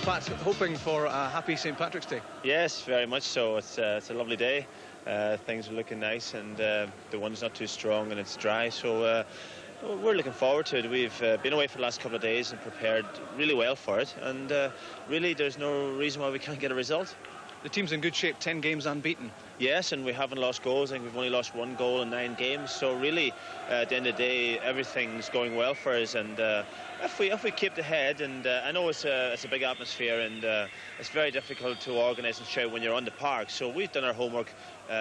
Pat, hoping for a happy St Patrick's Day. Yes, very much so. It's a lovely day. Things are looking nice, and the wind's not too strong and it's dry, so we're looking forward to it. We've been away for the last couple of days and prepared really well for it, and really there's no reason why we can't get a result. The team's in good shape, 10 games unbeaten. Yes, and we haven't lost goals. I think we've only lost 1 goal in 9 games. So really, at the end of the day, everything's going well for us. And if we keep the head, and I know it's a big atmosphere, and it's very difficult to organise and shout when you're on the park. So we've done our homework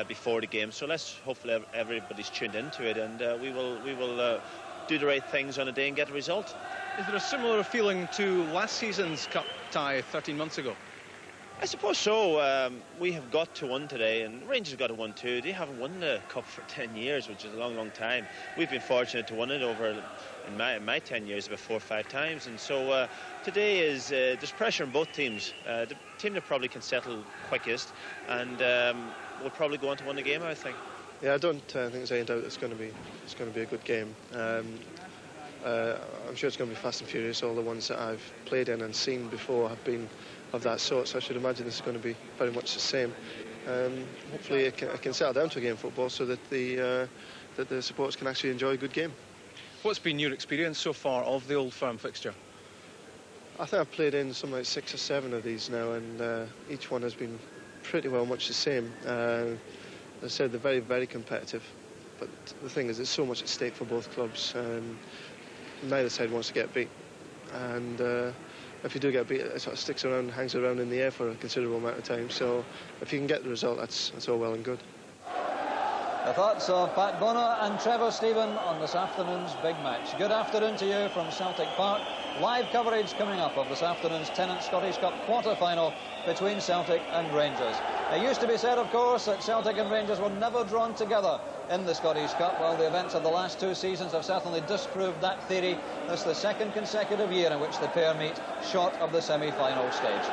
before the game. So let's hopefully everybody's tuned into it, and we will do the right things on a day and get a result. Is there a similar feeling to last season's cup tie 13 months ago? I suppose so. We have got to 1 today, and Rangers got to 1 too. They haven't won the cup for 10 years, which is a long, long time. We've been fortunate to win it over, in my 10 years, about 4 or 5 times. And so today is, there's pressure on both teams. The team that probably can settle quickest, and will probably go on to win the game, I think. Yeah, I don't think there's any doubt it's going to be a good game. I'm sure it's going to be fast and furious. All the ones that I've played in and seen before have been of that sort, so I should imagine this is going to be very much the same. Hopefully it can settle down to a game of football so that the supporters can actually enjoy a good game. What's been your experience so far of the Old Firm fixture? I think I've played in something like 6 or 7 of these now, and each one has been pretty well much the same. As I said, they're very, very competitive, but the thing is, there's so much at stake for both clubs. Neither side wants to get beat, and if you do get beat, it sort of sticks around, hangs around in the air for a considerable amount of time. So if you can get the result, that's all well and good. The thoughts of Pat Bonner and Trevor Stephen on this afternoon's big match. Good afternoon to you from Celtic Park. Live coverage coming up of this afternoon's Tennant Scottish Cup quarter-final between Celtic and Rangers. It used to be said, of course, that Celtic and Rangers were never drawn together in the Scottish Cup. Well, the events of the last 2 seasons have certainly disproved that theory. This is the 2nd consecutive year in which the pair meet short of the semi-final stage.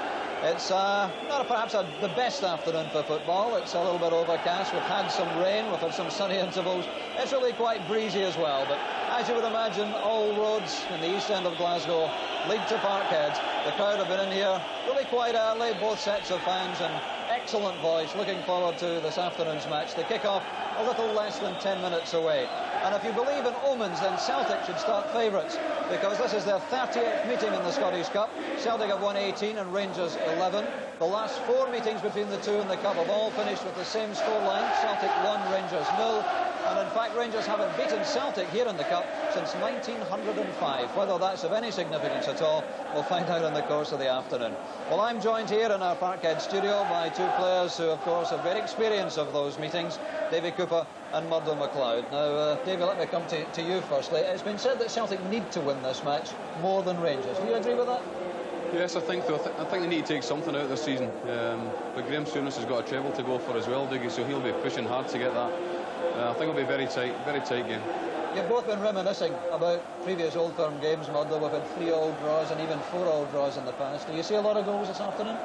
It's not perhaps the best afternoon for football. It's a little bit overcast. We've had some rain, we've had some sunny intervals. It's really quite breezy as well, but as you would imagine, all roads in the east end of Glasgow lead to Parkhead. The crowd have been in here really quite early, both sets of fans, and excellent voice. Looking forward to this afternoon's match. The kick-off a little less than 10 minutes away. And if you believe in omens, then Celtic should start favourites, because this is their 38th meeting in the Scottish Cup. Celtic have won 18 and Rangers 11. The last 4 meetings between the two in the Cup have all finished with the same scoreline. Celtic 1, Rangers 0. And in fact, Rangers haven't beaten Celtic here in the Cup since 1905. Whether that's of any significance at all, we'll find out in the course of the afternoon. Well, I'm joined here in our Parkhead studio by 2 players who, of course, have great experience of those meetings, Davy Cooper and Murdo MacLeod. Now, Davy, let me come to you firstly. It's been said that Celtic need to win this match more than Rangers. Do you agree with that? Yes, I think so. I think they need to take something out of this season. But Graham Souness has got a treble to go for as well, Dougie, so he'll be pushing hard to get that. I think it'll be very tight game. You've both been reminiscing about previous Old Firm games, Murdo. We've had 3-all draws and even 4-all draws in the past. Do you see a lot of goals this afternoon?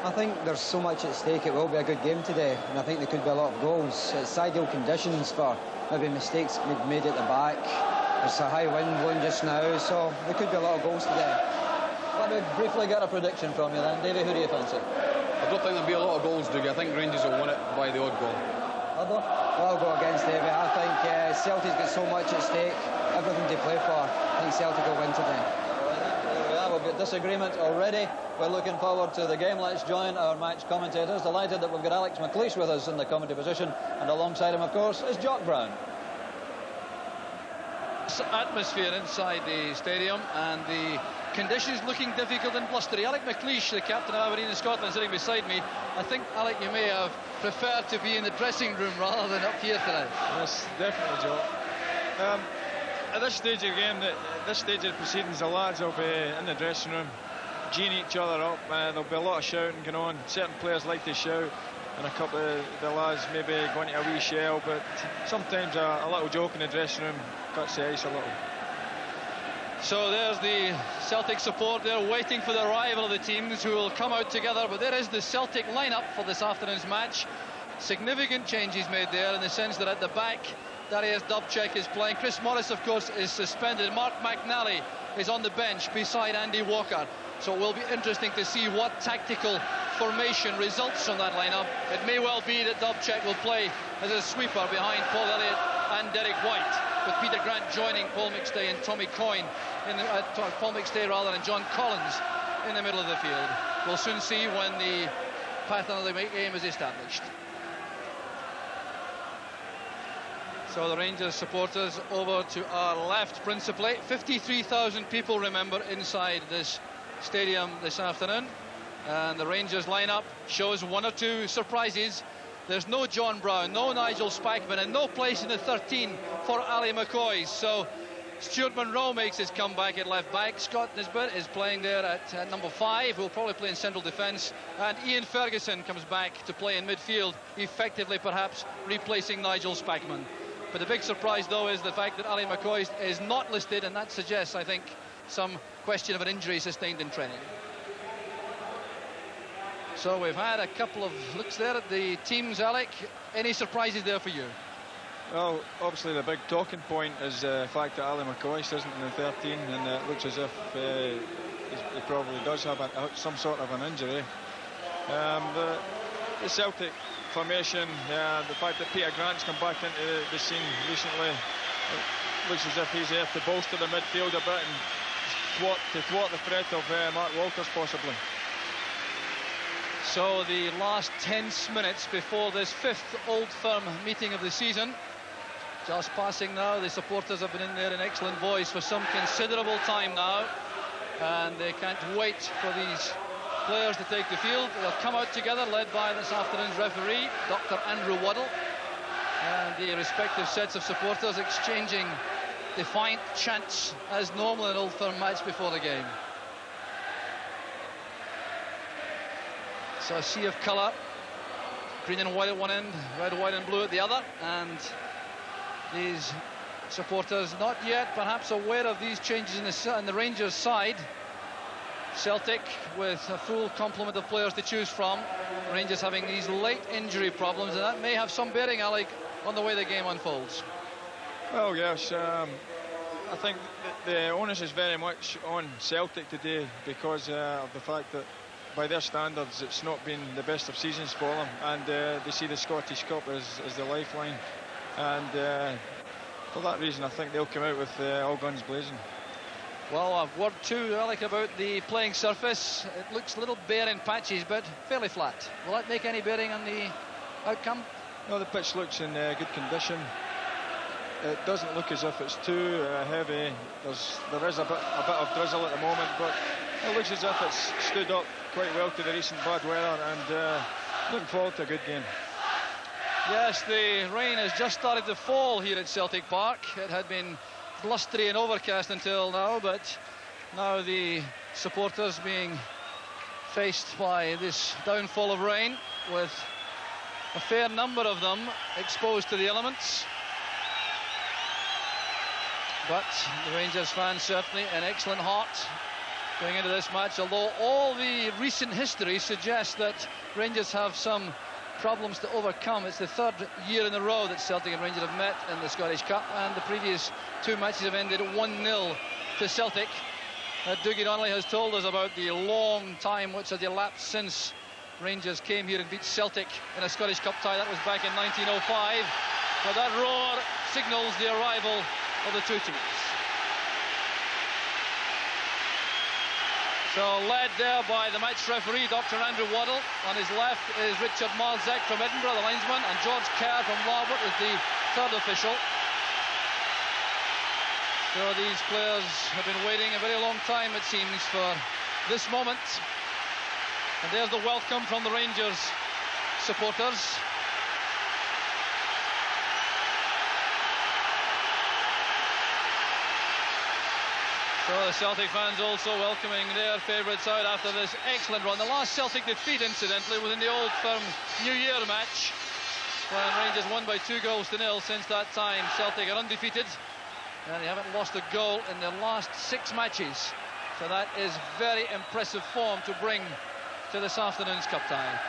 I think there's so much at stake. It will be a good game today, and I think there could be a lot of goals. It's ideal conditions for maybe mistakes made at the back. There's a high wind blowing just now, so there could be a lot of goals today. Let me briefly get a prediction from you then. Davy, who do you fancy? I don't think there'll be a lot of goals, Dougie. I think Rangers will win it by the odd goal. Murdo? I'll go against Davy. I think Celtic's got so much at stake, everything to play for. I think Celtic will win today. There we are. We've got disagreement already. We're looking forward to the game. Let's join our match commentators. Delighted that we've got Alex McLeish with us in the commentary position, and alongside him, of course, is Jock Brown. Atmosphere inside the stadium, and the conditions looking difficult and blustery. Alec McLeish, the captain of Aberdeen in Scotland, sitting beside me. I think, Alec, you may have preferred to be in the dressing room rather than up here tonight. Yes, definitely, Joe. At this stage of the game, at this stage of the proceedings, the lads will be in the dressing room, geeing each other up. There'll be a lot of shouting going on. Certain players like to shout, and a couple of the lads maybe going to a wee shell, but sometimes a little joke in the dressing room cuts the ice a little. So there's the Celtic support there waiting for the arrival of the teams who will come out together. But there is the Celtic lineup for this afternoon's match. Significant changes made there in the sense that at the back, Darius Dubček is playing. Chris Morris, of course, is suspended. Mark McNally is on the bench beside Andy Walker. So it will be interesting to see what tactical formation results from that lineup. It may well be that Dubček will play as a sweeper behind Paul Elliott and Derek White, with Peter Grant joining Paul McStay and Tommy Coyne, Paul McStay rather, and John Collins in the middle of the field. We'll soon see when the pattern of the game is established. So the Rangers supporters over to our left principally. 53,000 people, remember, inside this stadium this afternoon. And the Rangers lineup shows one or two surprises. There's no John Brown, no Nigel Spackman, and no place in the 13 for Ali McCoy. So Stuart Monroe makes his comeback at left back. Scott Nisbet is playing there at number 5, who'll probably play in central defence. And Ian Ferguson comes back to play in midfield, effectively perhaps replacing Nigel Spackman. But the big surprise, though, is the fact that Ali McCoy is not listed, and that suggests, I think, some question of an injury sustained in training. So we've had a couple of looks there at the teams, Alec. Any surprises there for you? Well, obviously the big talking point is the fact that Ali McCoy isn't in the 13, and it looks as if he probably does have some sort of an injury. The Celtic formation, the fact that Peter Grant's come back into the scene recently, it looks as if he's there to bolster the midfield a bit and thwart the threat of Mark Walters possibly. So the last tense minutes before this 5th Old Firm meeting of the season. Just passing now. The supporters have been in there in excellent voice for some considerable time now, and they can't wait for these players to take the field. They'll come out together, led by this afternoon's referee, Dr. Andrew Waddle, and the respective sets of supporters exchanging defiant chants as normal in an Old Firm match before the game. So a sea of colour, green and white at one end, red, white and blue at the other, and these supporters not yet perhaps aware of these changes in the Rangers side. Celtic with a full complement of players to choose from. Rangers having these late injury problems, and that may have some bearing, Alec, on the way the game unfolds. Well, yes, I think the onus is very much on Celtic today because of the fact that by their standards it's not been the best of seasons for them, and they see the Scottish Cup as the lifeline, and for that reason I think they'll come out with all guns blazing. Well, a word too, Alec, about the playing surface. It looks a little bare in patches, but fairly flat. Will that make any bearing on the outcome? No, the pitch looks in good condition. It doesn't look as if it's too heavy. There is a bit of drizzle at the moment, but it looks as if it's stood up quite well to the recent bad weather, and looking forward to a good game. Yes, the rain has just started to fall here at Celtic Park. It had been blustery and overcast until now, but now the supporters being faced by this downfall of rain, with a fair number of them exposed to the elements. But the Rangers fans certainly in excellent heart going into this match, although all the recent history suggests that Rangers have some problems to overcome. It's the 3rd year in a row that Celtic and Rangers have met in the Scottish Cup, and the previous 2 matches have ended 1-0 to Celtic. Dougie Donnelly has told us about the long time which had elapsed since Rangers came here and beat Celtic in a Scottish Cup tie. That was back in 1905. But that roar signals the arrival of the two teams. So led there by the match referee, Dr. Andrew Waddle. On his left is Richard Marzek from Edinburgh, the linesman, and George Kerr from Larwood is the 3rd official. So these players have been waiting a very long time, it seems, for this moment. And there's the welcome from the Rangers supporters. So the Celtic fans also welcoming their favourites out after this excellent run. The last Celtic defeat, incidentally, was in the Old Firm New Year match, when Rangers won by 2-0. Since that time, Celtic are undefeated, and they haven't lost a goal in their last 6 matches. So that is very impressive form to bring to this afternoon's cup tie.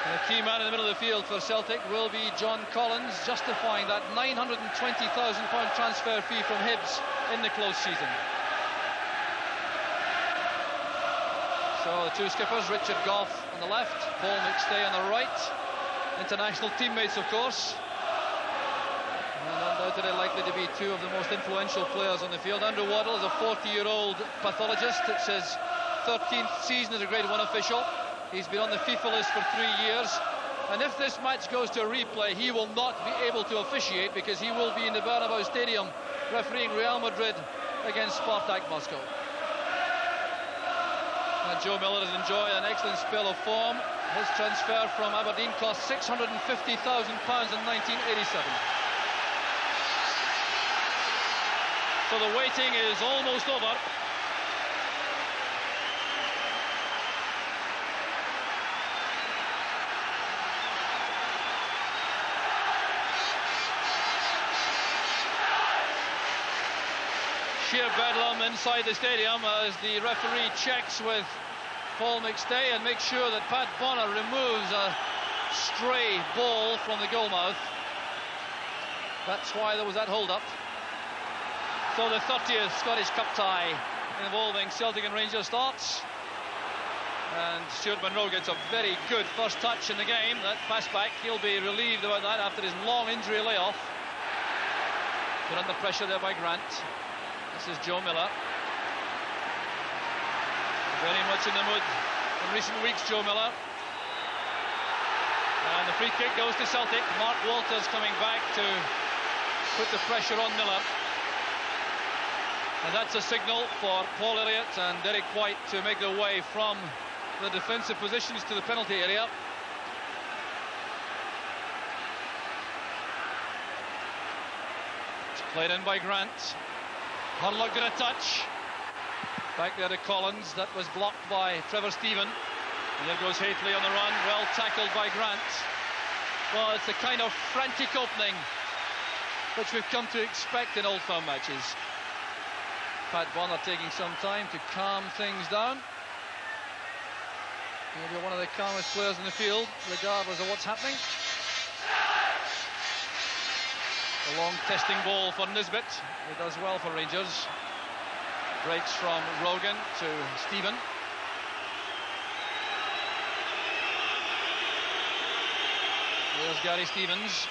And the key man in the middle of the field for Celtic will be John Collins, justifying that £920,000 transfer fee from Hibs in the close season. So the two skippers, Richard Gough on the left, Paul McStay on the right. International teammates, of course. And undoubtedly likely to be two of the most influential players on the field. Andrew Waddle is a 40-year-old pathologist. It's his 13th season as a Grade 1 official. He's been on the FIFA list for 3 years. And if this match goes to a replay, he will not be able to officiate because he will be in the Bernabeu Stadium refereeing Real Madrid against Spartak Moscow. And Joe Miller has enjoyed an excellent spell of form. His transfer from Aberdeen cost £650,000 in 1987. So the waiting is almost over. Sheer bedlam inside the stadium as the referee checks with Paul McStay and makes sure that Pat Bonner removes a stray ball from the goalmouth. That's why there was that hold-up. So the 30th Scottish Cup tie involving Celtic and Rangers starts. And Stuart Monroe gets a very good first touch in the game. That pass back, he'll be relieved about that after his long injury layoff. Put under pressure there by Grant. This is Joe Miller. Very much in the mood in recent weeks, Joe Miller. And the free kick goes to Celtic. Mark Walters coming back to put the pressure on Miller. And that's a signal for Paul Elliott and Derek White to make their way from the defensive positions to the penalty area. It's played in by Grant. Hurlock did a touch. Back there to Collins. That was blocked by Trevor Steven. And there goes Haitley on the run. Well tackled by Grant. Well, it's the kind of frantic opening which we've come to expect in Old Firm matches. Pat Bonner taking some time to calm things down. Maybe one of the calmest players in the field, regardless of what's happening. A long testing ball for Nisbet. He does well for Rangers. Breaks from Rogan to Stephen. There's Gary Stevens.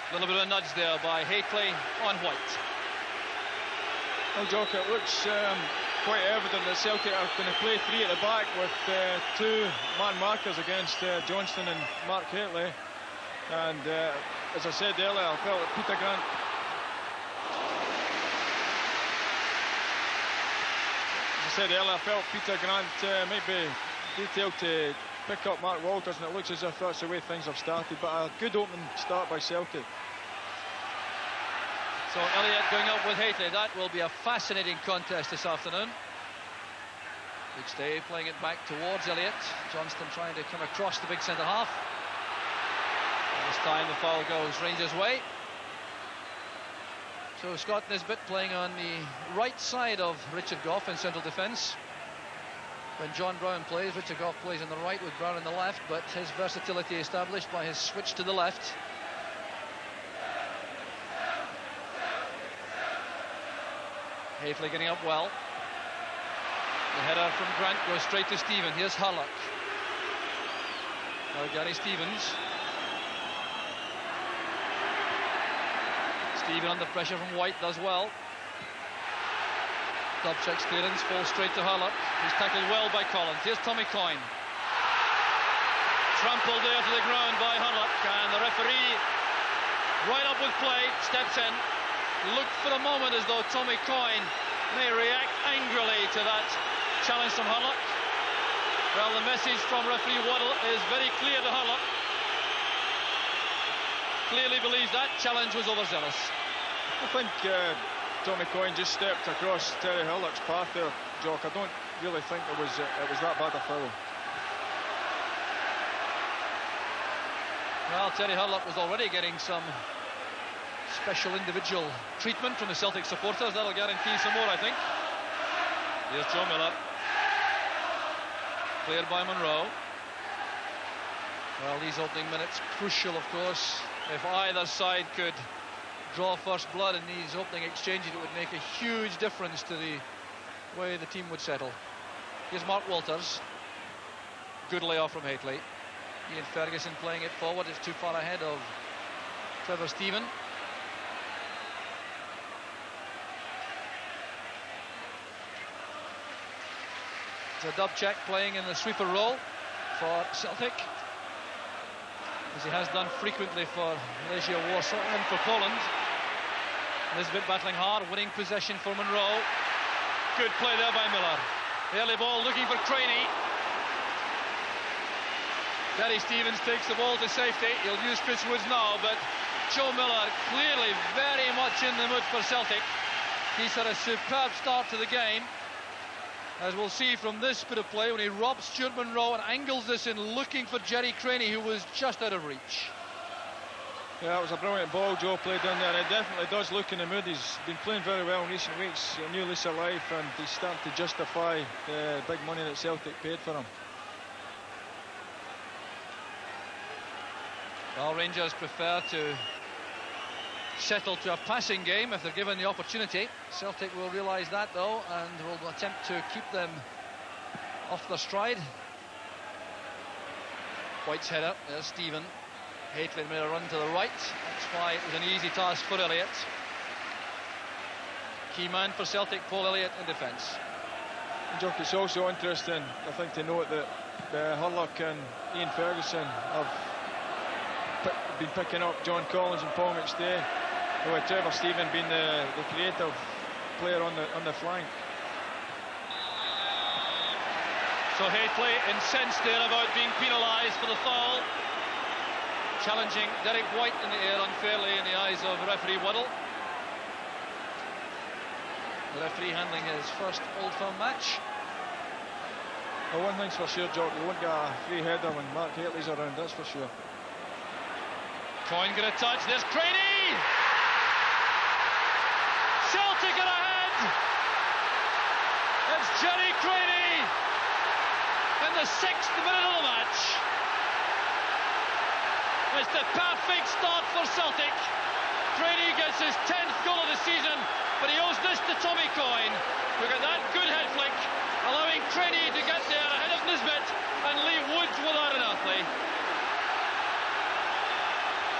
A little bit of a nudge there by Haitley on White. Well, Jock, it looks quite evident that Celtic are going to play three at the back with two man markers against Johnston and Mark Haitley. And as I said earlier, I felt that Peter Grant might be detailed to pick up Mark Walters, and it looks as if that's the way things have started. But a good opening start by Celtic. So Elliott going up with Haitley. That will be a fascinating contest this afternoon. McStay playing it back towards Elliott. Johnston trying to come across the big centre half. And this time the foul goes Rangers' way. So Scott Nisbet playing on the right side of Richard Gough in central defence. When John Brown plays, Richard Gough plays on the right with Brown on the left, but his versatility established by his switch to the left. Haitley getting up well. The header from Grant goes straight to Stephen. Here's Hurlock. Now Gary Stevens. Stephen under pressure from White, does well. Dub checks clearance, falls straight to Hurlock. He's tackled well by Collins. Here's Tommy Coyne. Trampled there to the ground by Hurlock, and the referee, right up with play, steps in. Looked for a moment as though Tommy Coyne may react angrily to that challenge from Hurlock. Well, the message from referee Waddle is very clear to Hurlock. Clearly believes that challenge was overzealous. I think Tommy Coyne just stepped across Terry Hurlock's path there, Jock. I don't really think it was that bad a foul. Well, Terry Hurlock was already getting some special individual treatment from the Celtic supporters. That'll guarantee some more, I think. Here's Joe Miller. Cleared by Monroe. Well, these opening minutes crucial, of course. If either side could draw first blood in these opening exchanges, it would make a huge difference to the way the team would settle. Here's Mark Walters. Good layoff from Haitley. Ian Ferguson playing it forward. It's too far ahead of Trevor Stephen. It's a Dubček playing in the sweeper role for Celtic, as he has done frequently for Legia Warsaw and for Poland. Nisbet battling hard, winning possession for Monroe. Good play there by Miller. Early ball looking for Craney. Gary Stevens takes the ball to safety. He'll use Chris Woods now, but Joe Miller clearly very much in the mood for Celtic. He's had a superb start to the game, as we'll see from this bit of play when he robs Stuart Monroe and angles this in, looking for Jerry Craney, who was just out of reach. Yeah, it was a brilliant ball Joe played down there, and it definitely does look in the mood. He's been playing very well in recent weeks, a new lease of life, and he's starting to justify the big money that Celtic paid for him. Well, Rangers prefer to settle to a passing game if they're given the opportunity. Celtic will realise that, though, and will attempt to keep them off their stride. White's header, there's Stephen. Haitley made a run to the right. That's why it was an easy task for Elliott. Key man for Celtic, Paul Elliott in defence. Jock, it's also interesting, I think, to note that Hurlock and Ian Ferguson have been picking up John Collins and Paul McStay, with Trevor Stephen being the creative player on the flank. So Haitley incensed there about being penalised for the foul, challenging Derek White in the air unfairly in the eyes of referee Waddle. The referee handling his first Old Firm match. Well, one thing's for sure, Jock, you won't get a free header when Mark Haitley's around, that's for sure. Coyne got a touch, there's Craney! Celtic are ahead! It's Jerry Craney in the 6th minute of the match. It's the perfect start for Celtic. Craney gets his 10th goal of the season, but he owes this to Tommy Coyne, who got that good head flick, allowing Craney to get there ahead of Nisbet and leave Woods without an athlete.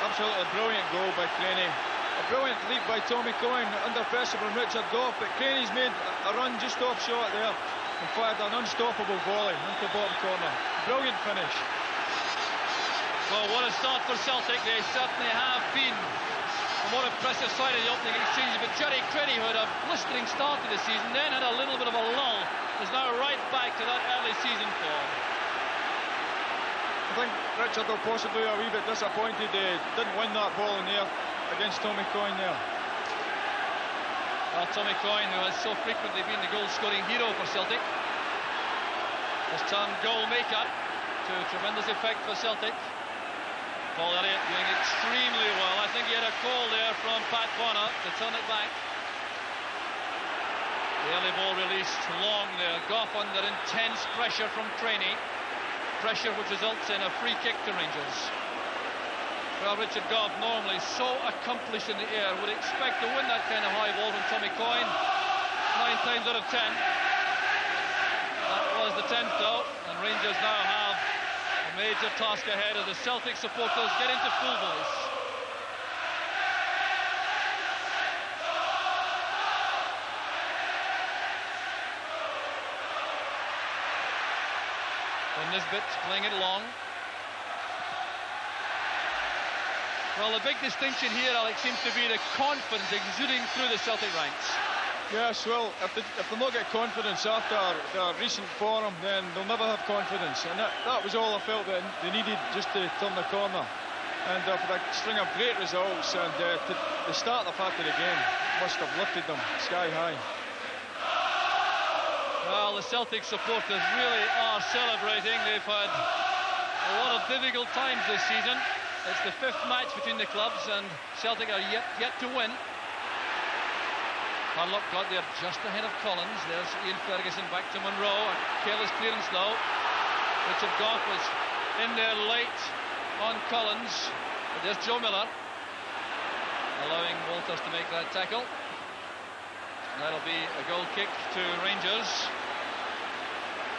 Absolutely brilliant goal by Craney. A brilliant leap by Tommy Coyne under pressure from Richard Goff, but Craney's made a run just off shot there and fired an unstoppable volley into the bottom corner. Brilliant finish. Well, what a start for Celtic. They certainly have been a more impressive side of the opening exchange, but Jerry Craney, who had a blistering start to the season, then had a little bit of a lull, is now right back to that early season form. I think Richard will possibly a wee bit disappointed they didn't win that ball in there against Tommy Coyne there. Well, Tommy Coyne, who has so frequently been the goal-scoring hero for Celtic, has turned goal maker to tremendous effect for Celtic. Paul Elliott doing extremely well. I think he had a call there from Pat Bonner to turn it back. The early ball released long there. Goff under intense pressure from Craney. Pressure which results in a free kick to Rangers. Well, Richard Goff, normally so accomplished in the air, would expect to win that kind of high ball from Tommy Coyne 9 times out of 10. That was the 10th though, and Rangers now have a major task ahead as the Celtic supporters get into full voice. Nisbet playing it long. Well, the big distinction here, Alex, seems to be the confidence exuding through the Celtic ranks. Yes, well, if they'll not get confidence after their recent form, then they'll never have confidence. And that was all I felt that they needed just to turn the corner. And for a string of great results, and the start of the game must have lifted them sky high. Well, the Celtic supporters really are celebrating. They've had a lot of difficult times this season. It's the 5th match between the clubs, and Celtic are yet to win. Hurlock got there just ahead of Collins. There's Ian Ferguson back to Monroe. A careless clearance though. Richard Goff was in there late on Collins. But there's Joe Miller allowing Walters to make that tackle. That'll be a goal kick to Rangers.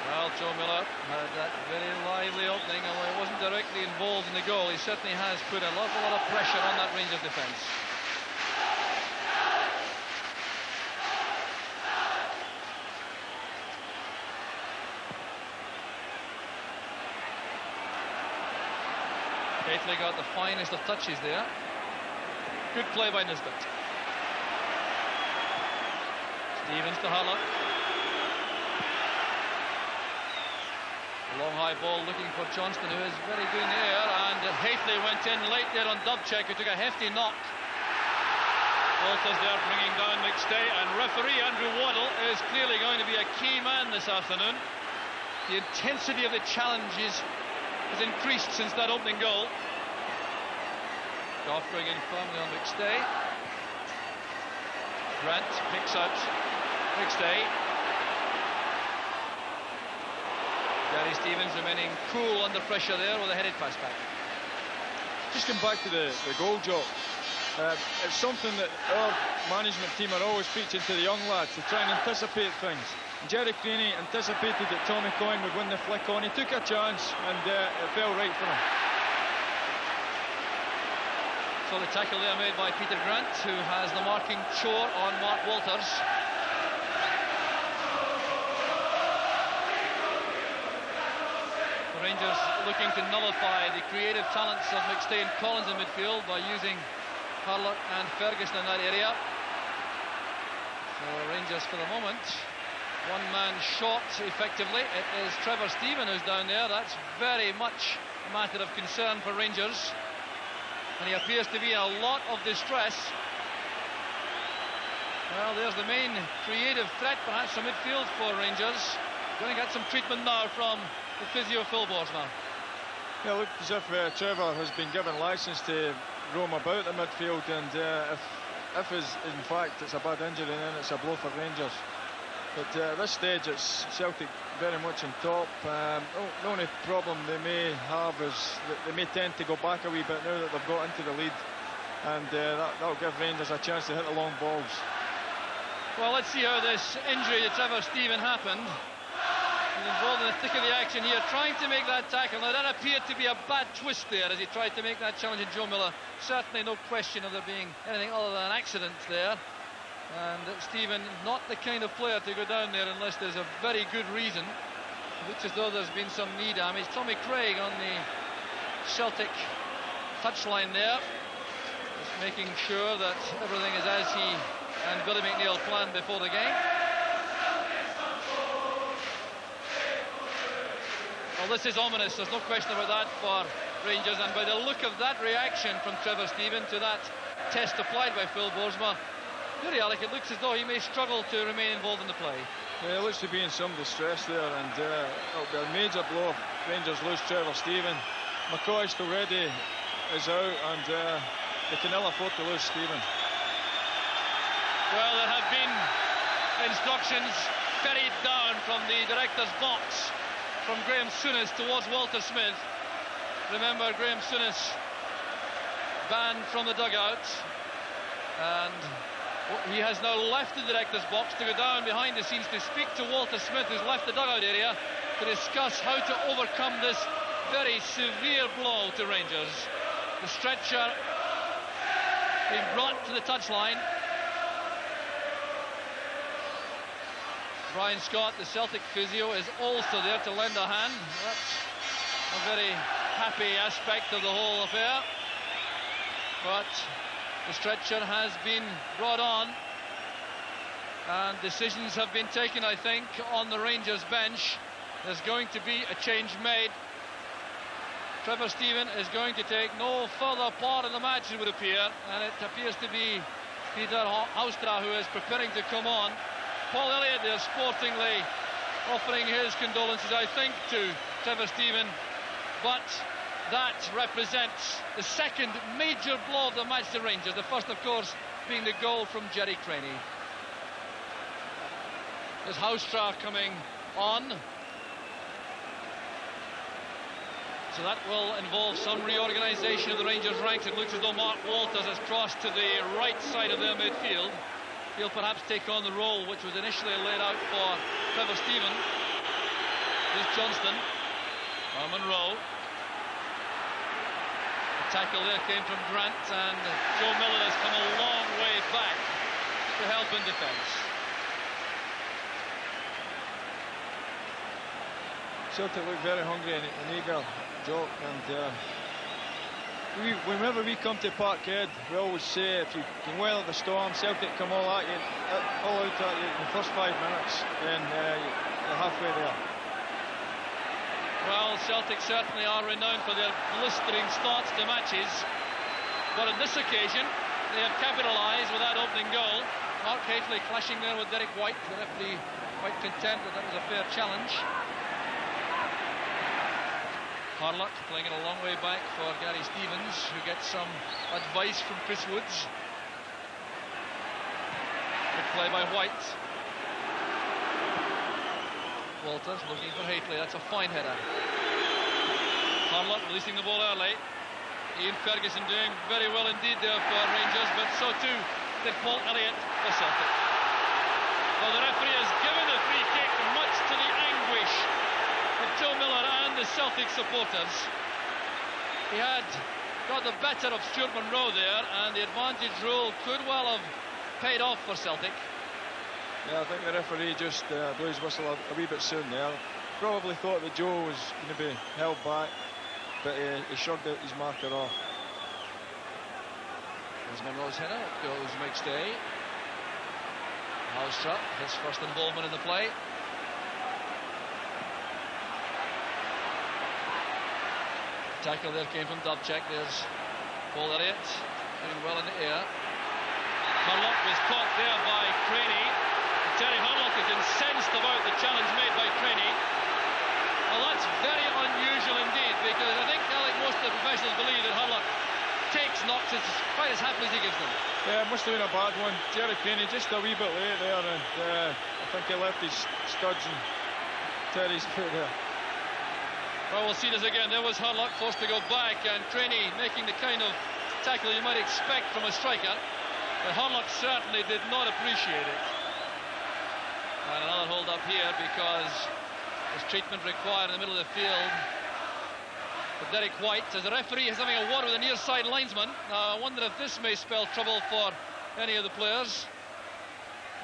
Well, Joe Miller had that very lively opening, although he wasn't directly involved in the goal. He certainly has put a lot of pressure on that Rangers defence. Gately got the finest of touches there. Good play by Nisbet. Stevens to Harlock. A long high ball looking for Johnston, who is very good in the air, and Haitley went in late there on Dubček, who took a hefty knock. Walters there bringing down McStay, and referee Andrew Waddle is clearly going to be a key man this afternoon. The intensity of the challenges has increased since that opening goal. Goff going in firmly on McStay. Grant picks out McStay. Gary Stevens remaining cool under pressure there with a headed pass back. Just come back to the goal, Joe. It's something that our management team are always preaching to the young lads, to try and anticipate things. Jerry Craney anticipated that Tommy Coyne would win the flick on. He took a chance and it fell right for him. So the tackle there made by Peter Grant, who has the marking chore on Mark Walters. The Rangers looking to nullify the creative talents of McStay and Collins in midfield by using Harlock and Ferguson in that area. So Rangers for the moment one-man short effectively. It is Trevor Stephen who's down there. That's very much a matter of concern for Rangers, and he appears to be in a lot of distress. Well, there's the main creative threat perhaps from midfield for Rangers. Going to get some treatment now from the physio Phil Borsma. Yeah, looked as if Trevor has been given licence to roam about the midfield, and if in fact it's a bad injury, then it's a blow for Rangers. But at this stage, it's Celtic very much on top. The only problem they may have is that they may tend to go back a wee bit now that they've got into the lead, and that'll give Rangers a chance to hit the long balls. Well, let's see how this injury to Trevor Stephen happened. He's involved in the thick of the action here, trying to make that tackle. Now, that appeared to be a bad twist there as he tried to make that challenge in Joe Miller. Certainly no question of there being anything other than an accident there. And Stephen, not the kind of player to go down there unless there's a very good reason. It looks as though there's been some knee damage. Tommy Craig on the Celtic touchline there, just making sure that everything is as he and Billy McNeil planned before the game. Well, this is ominous, there's no question about that for Rangers, and by the look of that reaction from Trevor Stephen to that test applied by Phil Borsma, Alec, it looks as though he may struggle to remain involved in the play. Yeah, it looks to be in some distress there, and it'll be a major blow if Rangers lose Trevor Stephen. McCoist already is out, and they can ill afford to lose Stephen. Well, there have been instructions ferried down from the director's box from Graham Souness towards Walter Smith. Remember, Graham Souness banned from the dugout, and he has now left the director's box to go down behind the scenes to speak to Walter Smith, who's left the dugout area, to discuss how to overcome this very severe blow to Rangers. The stretcher being brought to the touchline. Brian Scott, the Celtic physio, is also there to lend a hand. That's a very happy aspect of the whole affair. But the stretcher has been brought on, and decisions have been taken, I think, on the Rangers bench. There's going to be a change made. Trevor Stephen is going to take no further part in the match, it would appear, and it appears to be Peter Haustra who is preparing to come on. Paul Elliott there sportingly offering his condolences, I think, to Trevor Stephen, but that represents the second major blow of the match to Rangers. The first, of course, being the goal from Jerry Craney. There's Haustra coming on. So that will involve some reorganisation of the Rangers ranks. It looks as though Mark Walters has crossed to the right side of their midfield. He'll perhaps take on the role which was initially laid out for Trevor Steven. Here's Johnston. Monroe. The tackle there came from Grant, and Joe Miller has come a long way back to help in defence. Celtic look very hungry and eager, Joe, and whenever we come to Parkhead, we always say if you can weather the storm, Celtic come all out at you in the first 5 minutes, and you're halfway there. Well, Celtic certainly are renowned for their blistering starts to matches, but on this occasion they have capitalised with that opening goal. Mark Hafley clashing there with Derek White, the referee quite content that that was a fair challenge. Harlock playing it a long way back for Gary Stevens, who gets some advice from Chris Woods. Good play by White. Walters looking for Hafley, that's a fine header. Harlock releasing the ball early. Ian Ferguson doing very well indeed there for Rangers, but so too did Paul Elliott for Celtic. Well, the referee has given the free kick, much to the anguish of Joe Miller and the Celtic supporters. He had got the better of Stuart Monroe there, and the advantage rule could well have paid off for Celtic. Yeah, I think the referee just blew his whistle a wee bit soon there. Probably thought that Joe was going to be held back, but he shrugged out his marker off. There's Monroe's header, goes McStay. Hallström, his first involvement in the play. Tackle there came from Dubček. There's Paul Elliott doing well in the air. Harlock was caught there by Craney. Terry Harlock is incensed about the challenge made by Craney. Well, that's very unusual indeed, because I think, Alec, most of the professionals believe that Harlock takes knocks quite as happily as he gives them. Yeah, it must have been a bad one. Jerry Craney just a wee bit late there, and I think he left his studs in Terry's foot there. Well, we'll see this again. There was Harlock forced to go back, and Craney making the kind of tackle you might expect from a striker. But Harlock certainly did not appreciate it. And another hold up here because there's treatment required in the middle of the field for Derek White, as the referee is having a word with the near side linesman. Now I wonder if this may spell trouble for any of the players.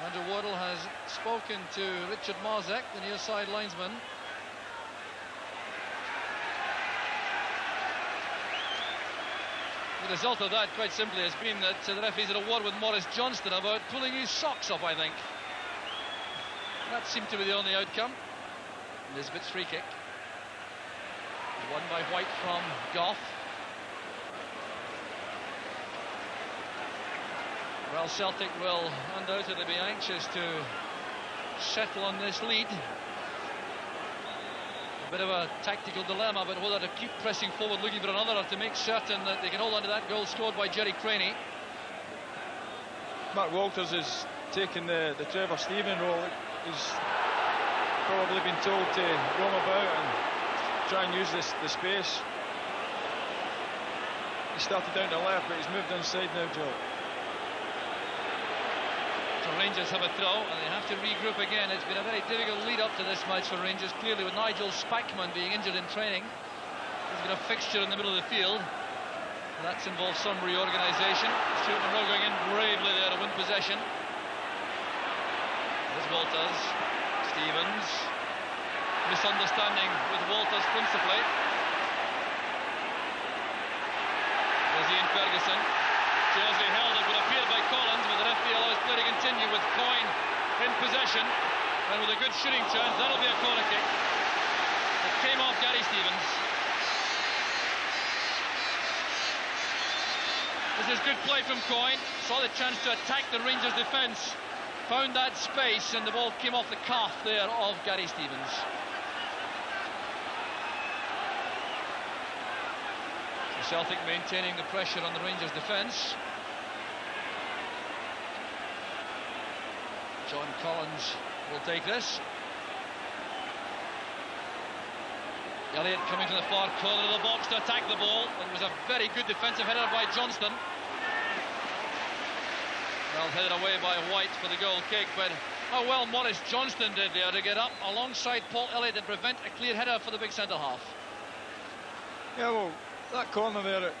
Andrew Wardle has spoken to Richard Marzek, the near side linesman. The result of that, quite simply, has been that the referee's had a word with Maurice Johnston about pulling his socks up, I think. That seemed to be the only outcome. Nisbet's free kick. Won by White from Goff. Well, Celtic will undoubtedly be anxious to settle on this lead. A bit of a tactical dilemma, but whether to keep pressing forward, looking for another, or to make certain that they can hold on to that goal scored by Jerry Craney. Mark Walters is taking the Trevor Steven role. He's probably been told to roam about and try and use the space. He started down the left, but he's moved inside now, Joe. So Rangers have a throw, and they have to regroup again. It's been a very difficult lead up to this match for Rangers, clearly, with Nigel Spackman being injured in training. He's been a fixture in the middle of the field, and that's involved some reorganisation. Stuart Monroe going in bravely there to win possession. There's Walters. Stevens. Misunderstanding with Walters principally. There's Ian Ferguson. Jersey held it, would appear by Collins, but the referee allows play to continue with Coyne in possession, and with a good shooting chance. That'll be a corner kick. It came off Gary Stevens. This is good play from Coyne. Saw the chance to attack the Rangers defence. Found that space, and the ball came off the calf there of Gary Stevens. So Celtic maintaining the pressure on the Rangers defence. John Collins will take this. Elliott coming to the far corner of the box to attack the ball. It was a very good defensive header by Johnston. Well headed away by White for the goal kick, but how well Maurice Johnston did there to get up alongside Paul Elliott and prevent a clear header for the big centre half. Yeah, well, that corner there,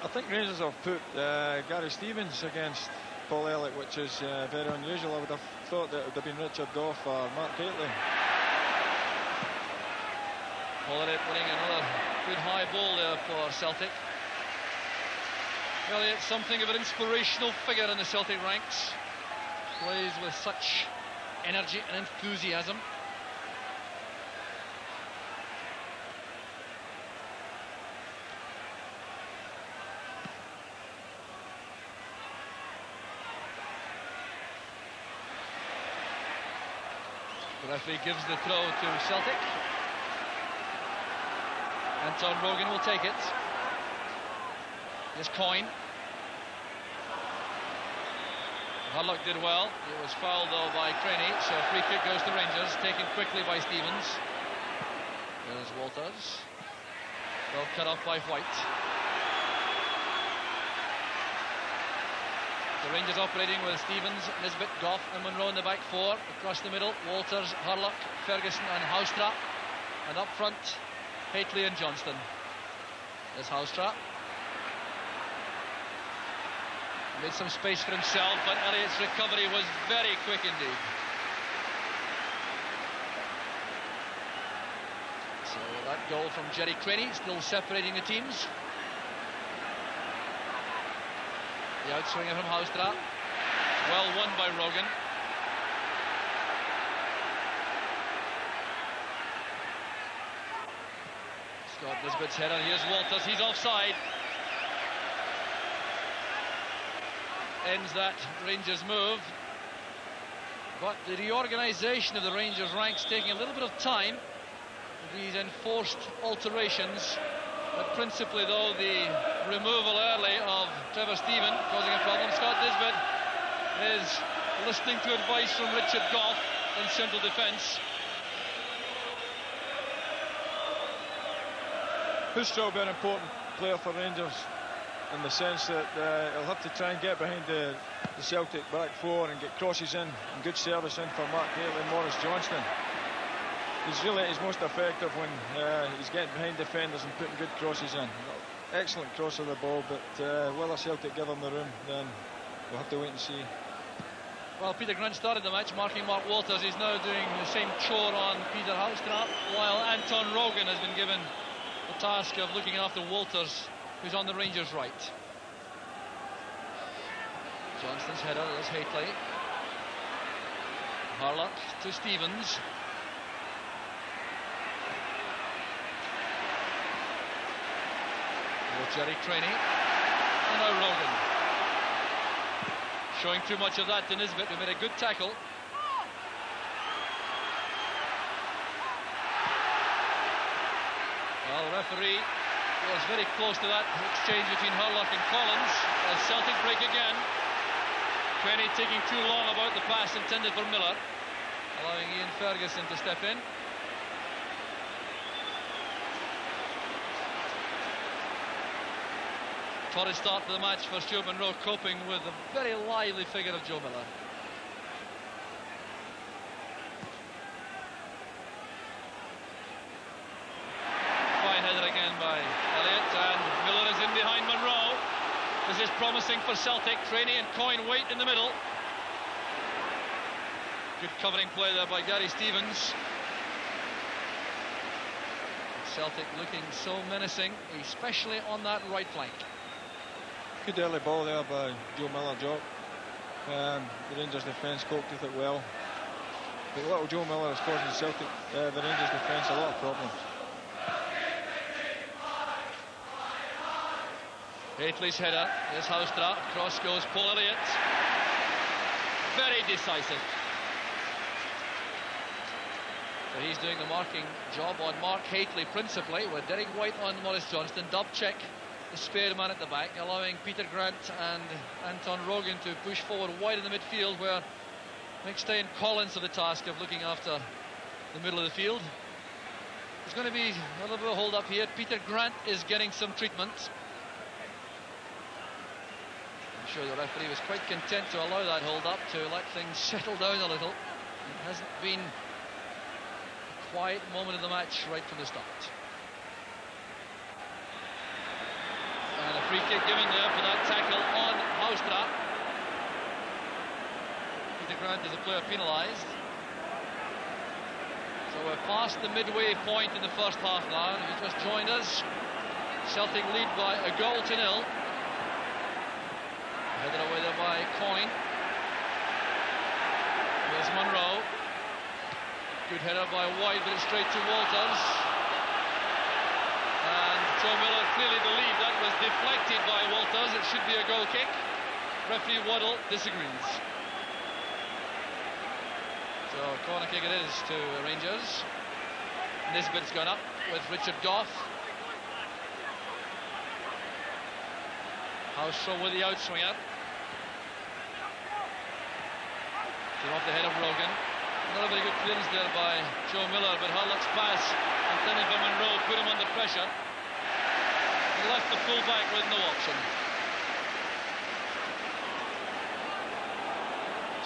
I think Rangers have put Gary Stevens against Paul Elliott, which is very unusual. I would have thought that it would have been Richard Goff or Mark Haitley. Paul Elliott winning another good high ball there for Celtic. Elliott, something of an inspirational figure in the Celtic ranks. Plays with such energy and enthusiasm. The referee gives the throw to Celtic. Anton Rogan will take it. Here's Coyne. Hurlock did well. It was fouled though by Craney, so a free kick goes to Rangers, taken quickly by Stevens. There's Walters. Well cut off by White. The Rangers operating with Stevens, Nisbet, Goff and Monroe in the back four. Across the middle, Walters, Hurlock, Ferguson and Houstra. And up front, Haitley and Johnston. There's Houstra. Made some space for himself, but Elliott's recovery was very quick indeed. So that goal from Jerry Craney still separating the teams. The outswinger from Houstra. Well won by Rogan. Scott Nisbet's header. Here's Walters. He's offside. Ends that Rangers move. But the reorganisation of the Rangers ranks taking a little bit of time with these enforced alterations. But principally, though, the removal early of Trevor Stephen causing a problem. Scott Nisbet is listening to advice from Richard Goff in central defence. Houstra will be an important player for Rangers in the sense that he'll have to try and get behind the Celtic back four and get crosses in and good service in for Mark Haitley and Maurice Johnston. He's really at his most effective when he's getting behind defenders and putting good crosses in. Excellent cross of the ball, but will the Celtic give him the room? Then we'll have to wait and see. Well, Peter Grant started the match marking Mark Walters. He's now doing the same chore on Peter Houstra, while Anton Rogan has been given the task of looking after Walters, who's on the Rangers' right. Johnston's header, there's Haitley. Hurlock to Stevens. Jerry Craney, and now Rogan. Showing too much of that to Nisbet, who made a good tackle. Well, the referee was very close to that exchange between Hurlock and Collins. As Celtic break again. Craney taking too long about the pass intended for Miller, allowing Ian Ferguson to step in. Torrid start for the match for Stuart Monroe, coping with the very lively figure of Joe Miller. Fine header again by Elliott, and Miller is in behind Monroe. This is promising for Celtic. Craney and Coyne wait in the middle. Good covering play there by Gary Stevens. Celtic looking so menacing, especially on that right flank. Good early ball there by Joe Miller, Jock. The Rangers defence coped with it well. But little Joe Miller is causing Celtic, the Rangers defence a lot of problems. Haitley's header, there's Houstra, cross goes Paul Elliott. Very decisive. So he's doing the marking job on Mark Haitley principally, with Derek White on Maurice Johnston. Dub check the spare man at the back, allowing Peter Grant and Anton Rogan to push forward wide in the midfield, where McStay and Collins have the task of looking after the middle of the field. There's going to be a little bit of hold up here. Peter Grant is getting some treatment. I'm sure the referee was quite content to allow that hold up to let things settle down a little. It hasn't been a quiet moment of the match right from the start. And a free kick given there for that tackle on Haustra. Peter Grant is a player penalised. So we're past the midway point in the first half now. If you just joined us, Celtic lead by a goal to nil. Headed away there by Coyne. Here's Monroe. Good header by White, but it's straight to Walters. And Joe Miller clearly believed that was deflected by Walters. It should be a goal kick. Referee Waddle disagrees. So corner kick it is to Rangers. Nisbet's gone up with Richard Goff. Haustra with the outswinger. Came off the head of Rogan. Not a very good clearance there by Joe Miller, but Harlock's pass intended for Monroe put him under pressure. He left the full back with no option.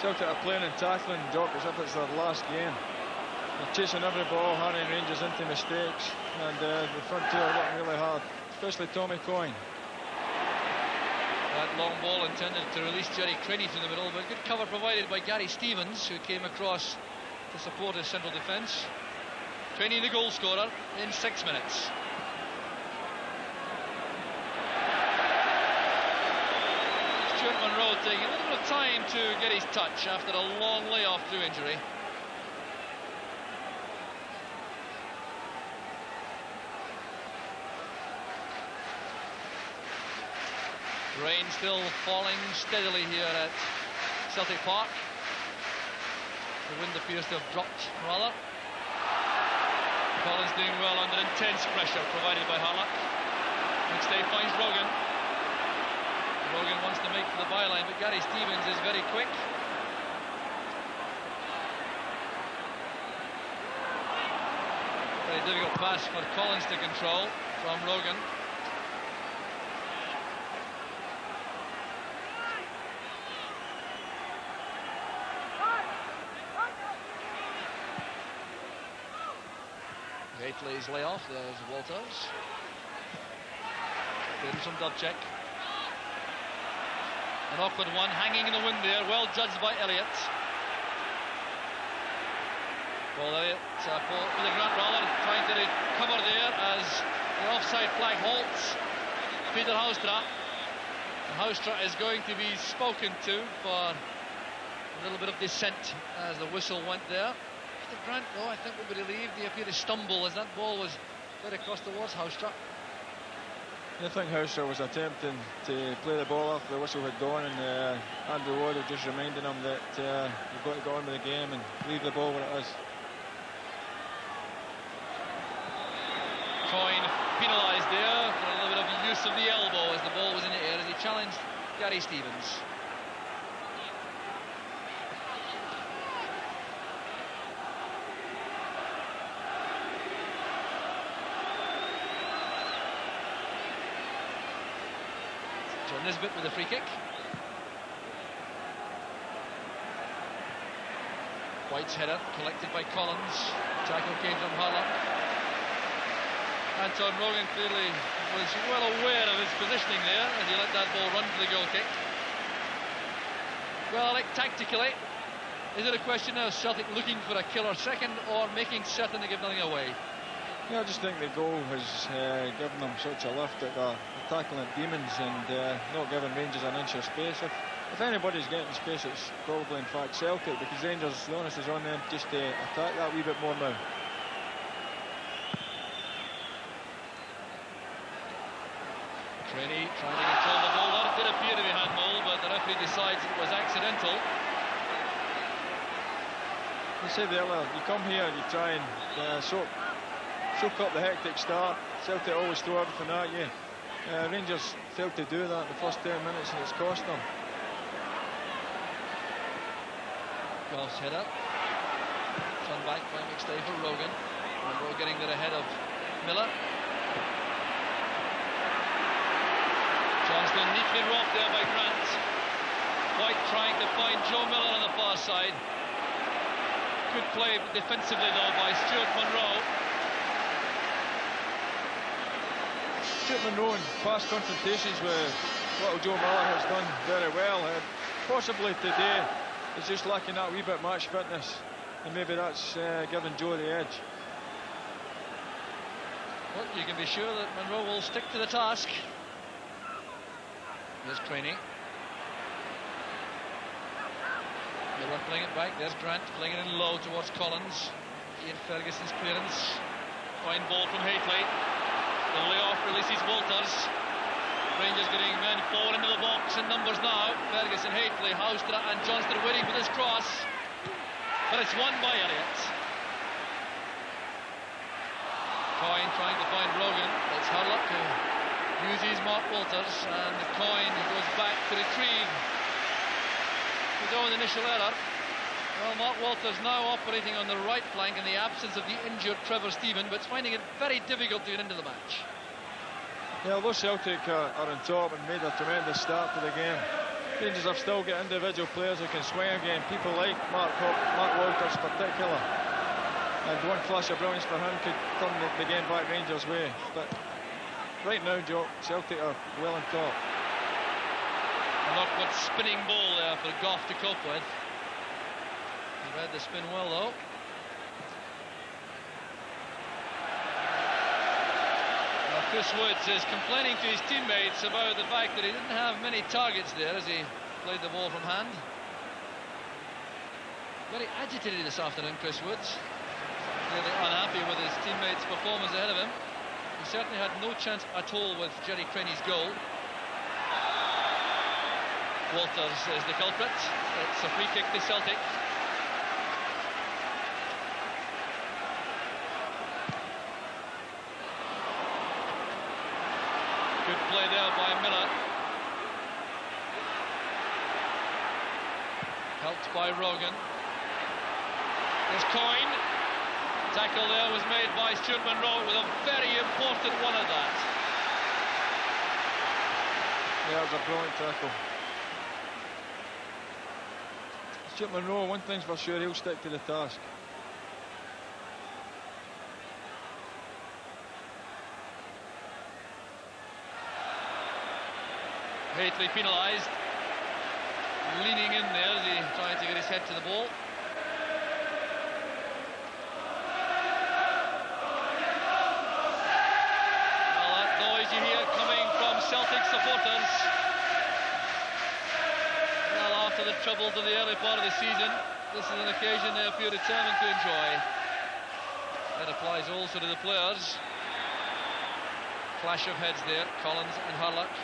Celtic are playing and tackling, Doc, as if it's their last game. They're chasing every ball, hurrying Rangers into mistakes, and the front two are working really hard, especially Tommy Coyne. That long ball intended to release Jerry Crenny through the middle, but good cover provided by Gary Stevens, who came across to support his central defence. Crenny the goal scorer in 6 minutes. Stuart Monroe taking a little bit of time to get his touch after a long layoff through injury. Rain still falling steadily here at Celtic Park. The wind appears to have dropped rather. Collins doing well under intense pressure provided by Harlock. McStay finds Rogan. Rogan wants to make for the byline, but Gary Stevens is very quick. Very difficult pass for Collins to control from Rogan. Gately's layoff, there's Walters. Doing some dub check. An awkward one, hanging in the wind there, well judged by Elliott. Paul Elliott, Peter Grant rather, trying to recover there as the offside flag halts Peter Haustra. And Haustra is going to be spoken to for a little bit of dissent as the whistle went there. Peter Grant, though, I think will be relieved. He appeared to stumble as that ball was played across towards Haustra. I think Haustra was attempting to play the ball after the whistle had gone, and Andrew Waddle just reminding him that you've got to go on with the game and leave the ball where it is. Coyne penalised there for a little bit of use of the elbow as the ball was in the air as he challenged Gary Stevens. Nisbet with a free kick. White's header collected by Collins. Tackle came from Harlock. Anton Rogan clearly was well aware of his positioning there as he let that ball run for the goal kick. Well, like tactically, is it a question of Celtic looking for a killer second or making certain to give nothing away? Yeah, I just think the goal has given them such a lift that they're tackling demons and not giving Rangers an inch of space. If anybody's getting space, it's probably in fact Celtic, because Rangers, the onus is on them just to attack that wee bit more now. Crenny trying to control the ball. That did appear to be handball, but the referee decides it was accidental. I said earlier, you come here, you try and soak up the hectic start. Celtic always throw everything at you. Rangers failed to do that in the first 10 minutes, and it's cost them. Goff's header. Turned back by McStay for Rogan. Monroe getting there ahead of Miller. Johnston neatly robbed there by Grant. White trying to find Joe Miller on the far side. Good play defensively though by Stuart Monroe. Stuart Monroe in past confrontations with little Joe Miller has done very well. Possibly today is just lacking that wee bit match fitness, and maybe that's giving Joe the edge. Well, you can be sure that Monroe will stick to the task. There's Craney. Miller playing it back. There's Grant playing it in low towards Collins. Ian Ferguson's clearance. Fine ball from Haitley. The layoff releases Walters. Rangers getting men forward into the box in numbers now. Ferguson, Haitley, Houstra and Johnston waiting for this cross. But it's won by Elliott. Coyne trying to find Rogan. It's Hurlock who uses Mark Walters, and Coyne goes back to retrieve his own initial error. Well, Mark Walters now operating on the right flank in the absence of the injured Trevor Stephen, but finding it very difficult to get into the match. Yeah, although Celtic are on top and made a tremendous start to the game, Rangers have still got individual players who can swing again. People like Mark Walters particular. And one flash of brilliance for him could turn the game back Rangers' way. But right now, Joe, Celtic are well on top. An awkward spinning ball there for Goff to cope with. He read the spin well, though. Now, Chris Woods is complaining to his teammates about the fact that he didn't have many targets there as he played the ball from hand. Very agitated this afternoon, Chris Woods. Clearly unhappy with his teammates' performance ahead of him. He certainly had no chance at all with Jerry Craney's goal. Walters is the culprit. It's a free kick to Celtic. Good play there by Miller. Helped by Rogan. There's Coyne. Tackle there was made by Stuart Monroe with a very important one at that. Yeah, it was a brilliant tackle. Stuart Monroe, one thing's for sure, he'll stick to the task. Haitley penalised. Leaning in there as he tried to get his head to the ball. Well, that noise you hear coming from Celtic supporters. Well, after the troubles of the early part of the season, this is an occasion they appear determined to enjoy. That applies also to the players. Clash of heads there, Collins and Hurlock.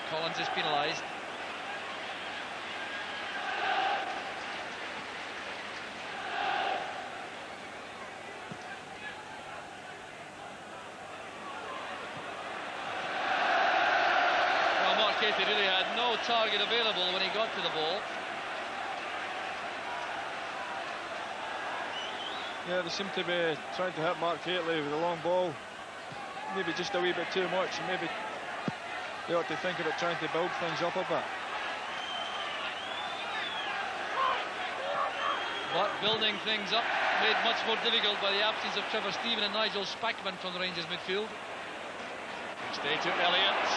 Collins is penalised. Well, Mark Haitley really had no target available when he got to the ball. Yeah, they seem to be trying to hit Mark Haitley with a long ball. Maybe just a wee bit too much. Maybe they ought to think about trying to build things up a bit. But building things up made much more difficult by the absence of Trevor Stephen and Nigel Spackman from the Rangers midfield. Stay to Elliott.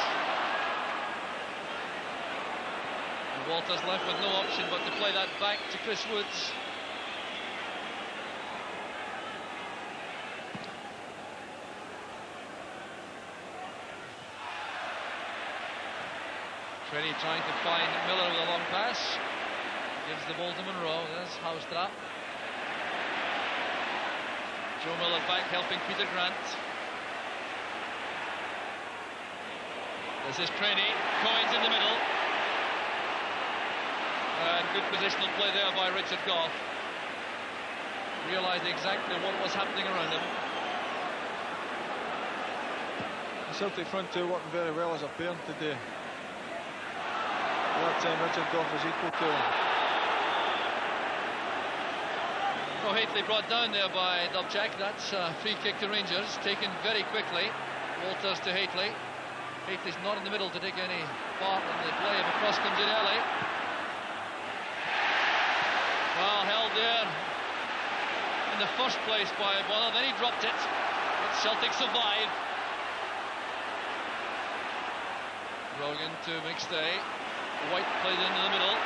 And Walters left with no option but to play that back to Chris Woods. Craney trying to find Miller with a long pass. Gives the ball to Monroe. There's Houstra. Joe Miller back helping Peter Grant. This is Craney. Coyne's in the middle. And good positional play there by Richard Goff. Realised exactly what was happening around him. The Celtic front two working very well as a pair today. That time Richard Goff was equal to him. Oh, Hateley brought down there by Dubček. That's a free kick to Rangers, taken very quickly. Walters to Hateley. Hateley's not in the middle to take any part in the play, but across comes in early. Well, held there in the first place by Bonner, then he dropped it, but Celtic survived. Rogan to McStay. White played into the middle.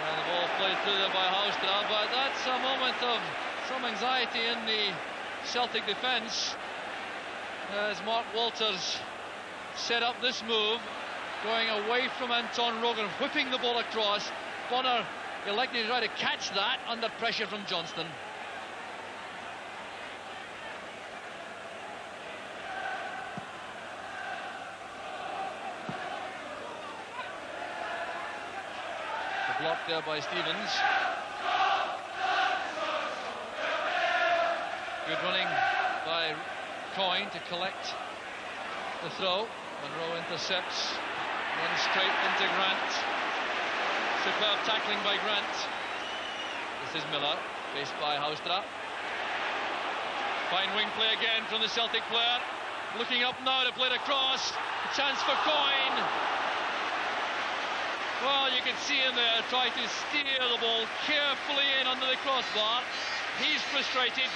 And the ball played through there by Haustra, but that's a moment of some anxiety in the Celtic defence as Mark Walters set up this move, going away from Anton Rogan, whipping the ball across. Bonner elected to try to catch that under pressure from Johnston. The block there by Stevens. Good running by Coyne to collect the throw. Monroe intercepts, then straight into Grant. Superb tackling by Grant. This is Miller, faced by Haustra. Fine wing play again from the Celtic player. Looking up now to play it across. A chance for Coyne. Well, you can see him there try to steer the ball carefully in under the crossbar. He's frustrated,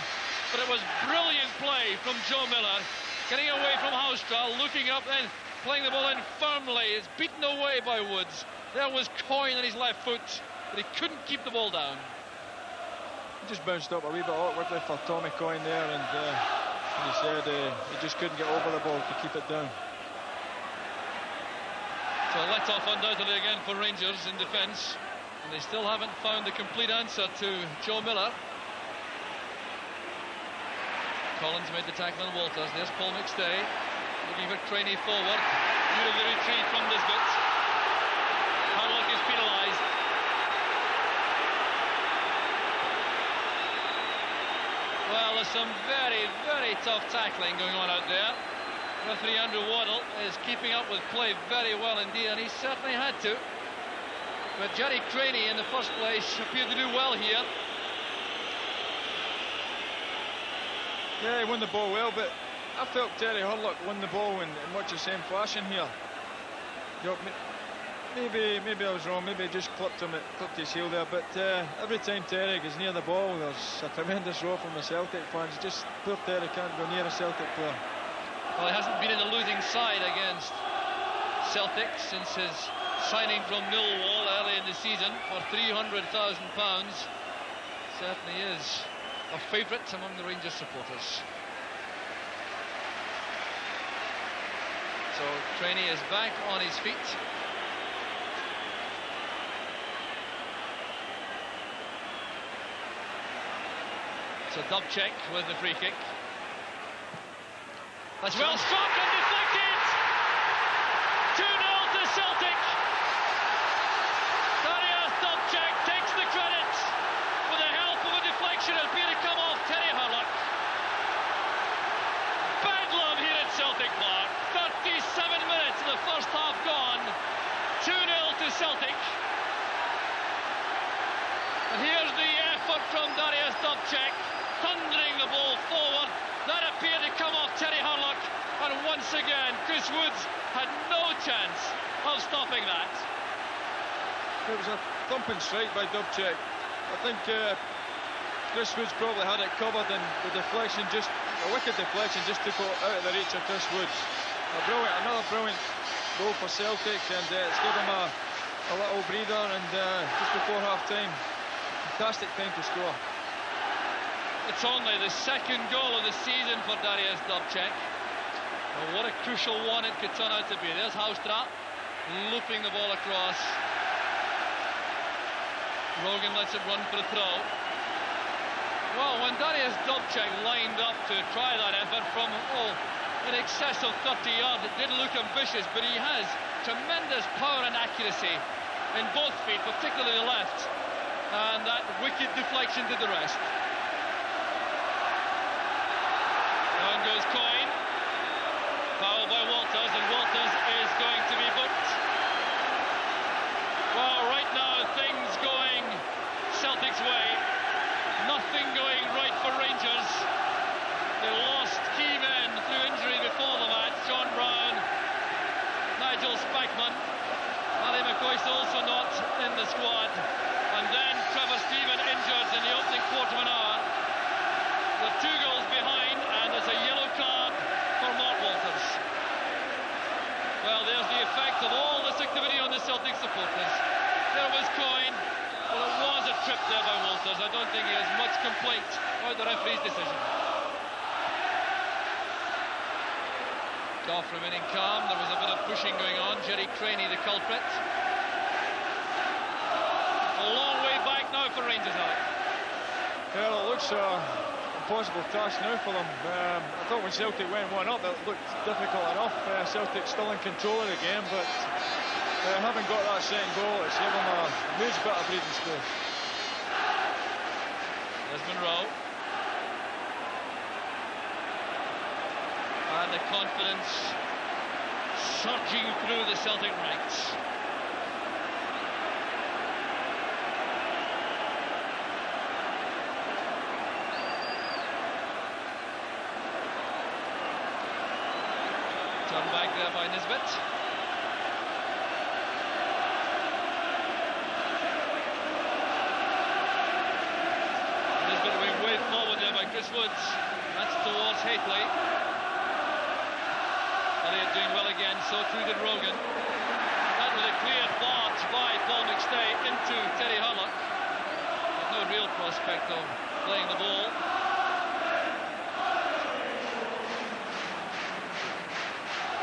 but it was brilliant play from Joe Miller. Getting away from Haustra, looking up and playing the ball in firmly. It's beaten away by Woods. There was Coyne on his left foot, but he couldn't keep the ball down. He just bounced up a wee bit awkwardly for Tommy Coyne there, and he said he just couldn't get over the ball to keep it down. So let off undoubtedly again for Rangers in defence, and they still haven't found the complete answer to Joe Miller. Collins made the tackle on Walters. There's Paul McStay looking for Craney forward. Beautifully retrieved from Nisbet. Harlock is penalised. Well, there's some very, very tough tackling going on out there. Referee Andrew Waddle is keeping up with play very well indeed, and he certainly had to. But Jerry Craney in the first place appeared to do well here. Yeah, he won the ball well, but I felt Terry Hurlock won the ball in much the same fashion here. You know, maybe I was wrong, maybe he just clipped his heel there, but every time Terry is near the ball, there's a tremendous roar from the Celtic fans. Just poor Terry can't go near a Celtic player. Well, he hasn't been in the losing side against Celtic since his signing from Millwall early in the season for £300,000. Certainly is a favourite among the Rangers supporters. So Craney is back on his feet. So Dubček with the free kick. That's well struck and deflected. 2-0 to Celtic. Darius Dubček takes the credit with the help of a deflection. It appeared to come off Terry Hurlock. Bad love here at Celtic Park. 37 minutes of the first half gone. 2-0 to Celtic. And here's the effort from Darius Dubček, thundering the ball forward. That appeared to come off Terry Hurlock, and once again Chris Woods had no chance of stopping that. It was a thumping strike by Dubček. I think Chris Woods probably had it covered, and the deflection, just a wicked deflection, just took it out of the reach of Chris Woods. Another brilliant goal for Celtic, and it's given him a little breather, and just before half-time, fantastic time to score. It's only the second goal of the season for Darius Dubček. Well, what a crucial one it could turn out to be. There's Haustra looping the ball across. Rogan lets it run for the throw. Well, when Darius Dubček lined up to try that effort from in excess of 30 yards, it did look ambitious, but he has tremendous power and accuracy in both feet, particularly the left, and that wicked deflection did the rest. Down goes Coyne. Foul by Walters, and Walters is going to be booked. Well, right now things going its way. Nothing going right for Rangers. They lost key men through injury before the match. John Brown, Nigel Spackman, Ali McCoist also not in the squad. And then Trevor Stephen injured in the opening quarter of an hour. They're 2 goals behind, and there's a yellow card for Mark Walters. Well, there's the effect of all this activity on the Celtic supporters. There was Coyne, but it was a trip there by Walters. I don't think he has much complaint about the referee's decision. Goff remaining calm. There was a bit of pushing going on. Jerry Craney, the culprit. A long way back now for Rangers, Alec. Well, it looks impossible task now for them. I thought when Celtic went 1 up, it looked difficult enough. Celtic still in control of the game, but having got that second goal, it's given them a huge bit of breathing space. There's Monroe. And the confidence surging through the Celtic ranks. Turned back there by Nisbet. Nisbet being way forward there by Chris Woods. That's towards Hateley. Elliott doing well again, so too did Rogan. That was a clear dart by Paul McStay into Teddy Hurlock. With no real prospect of playing the ball.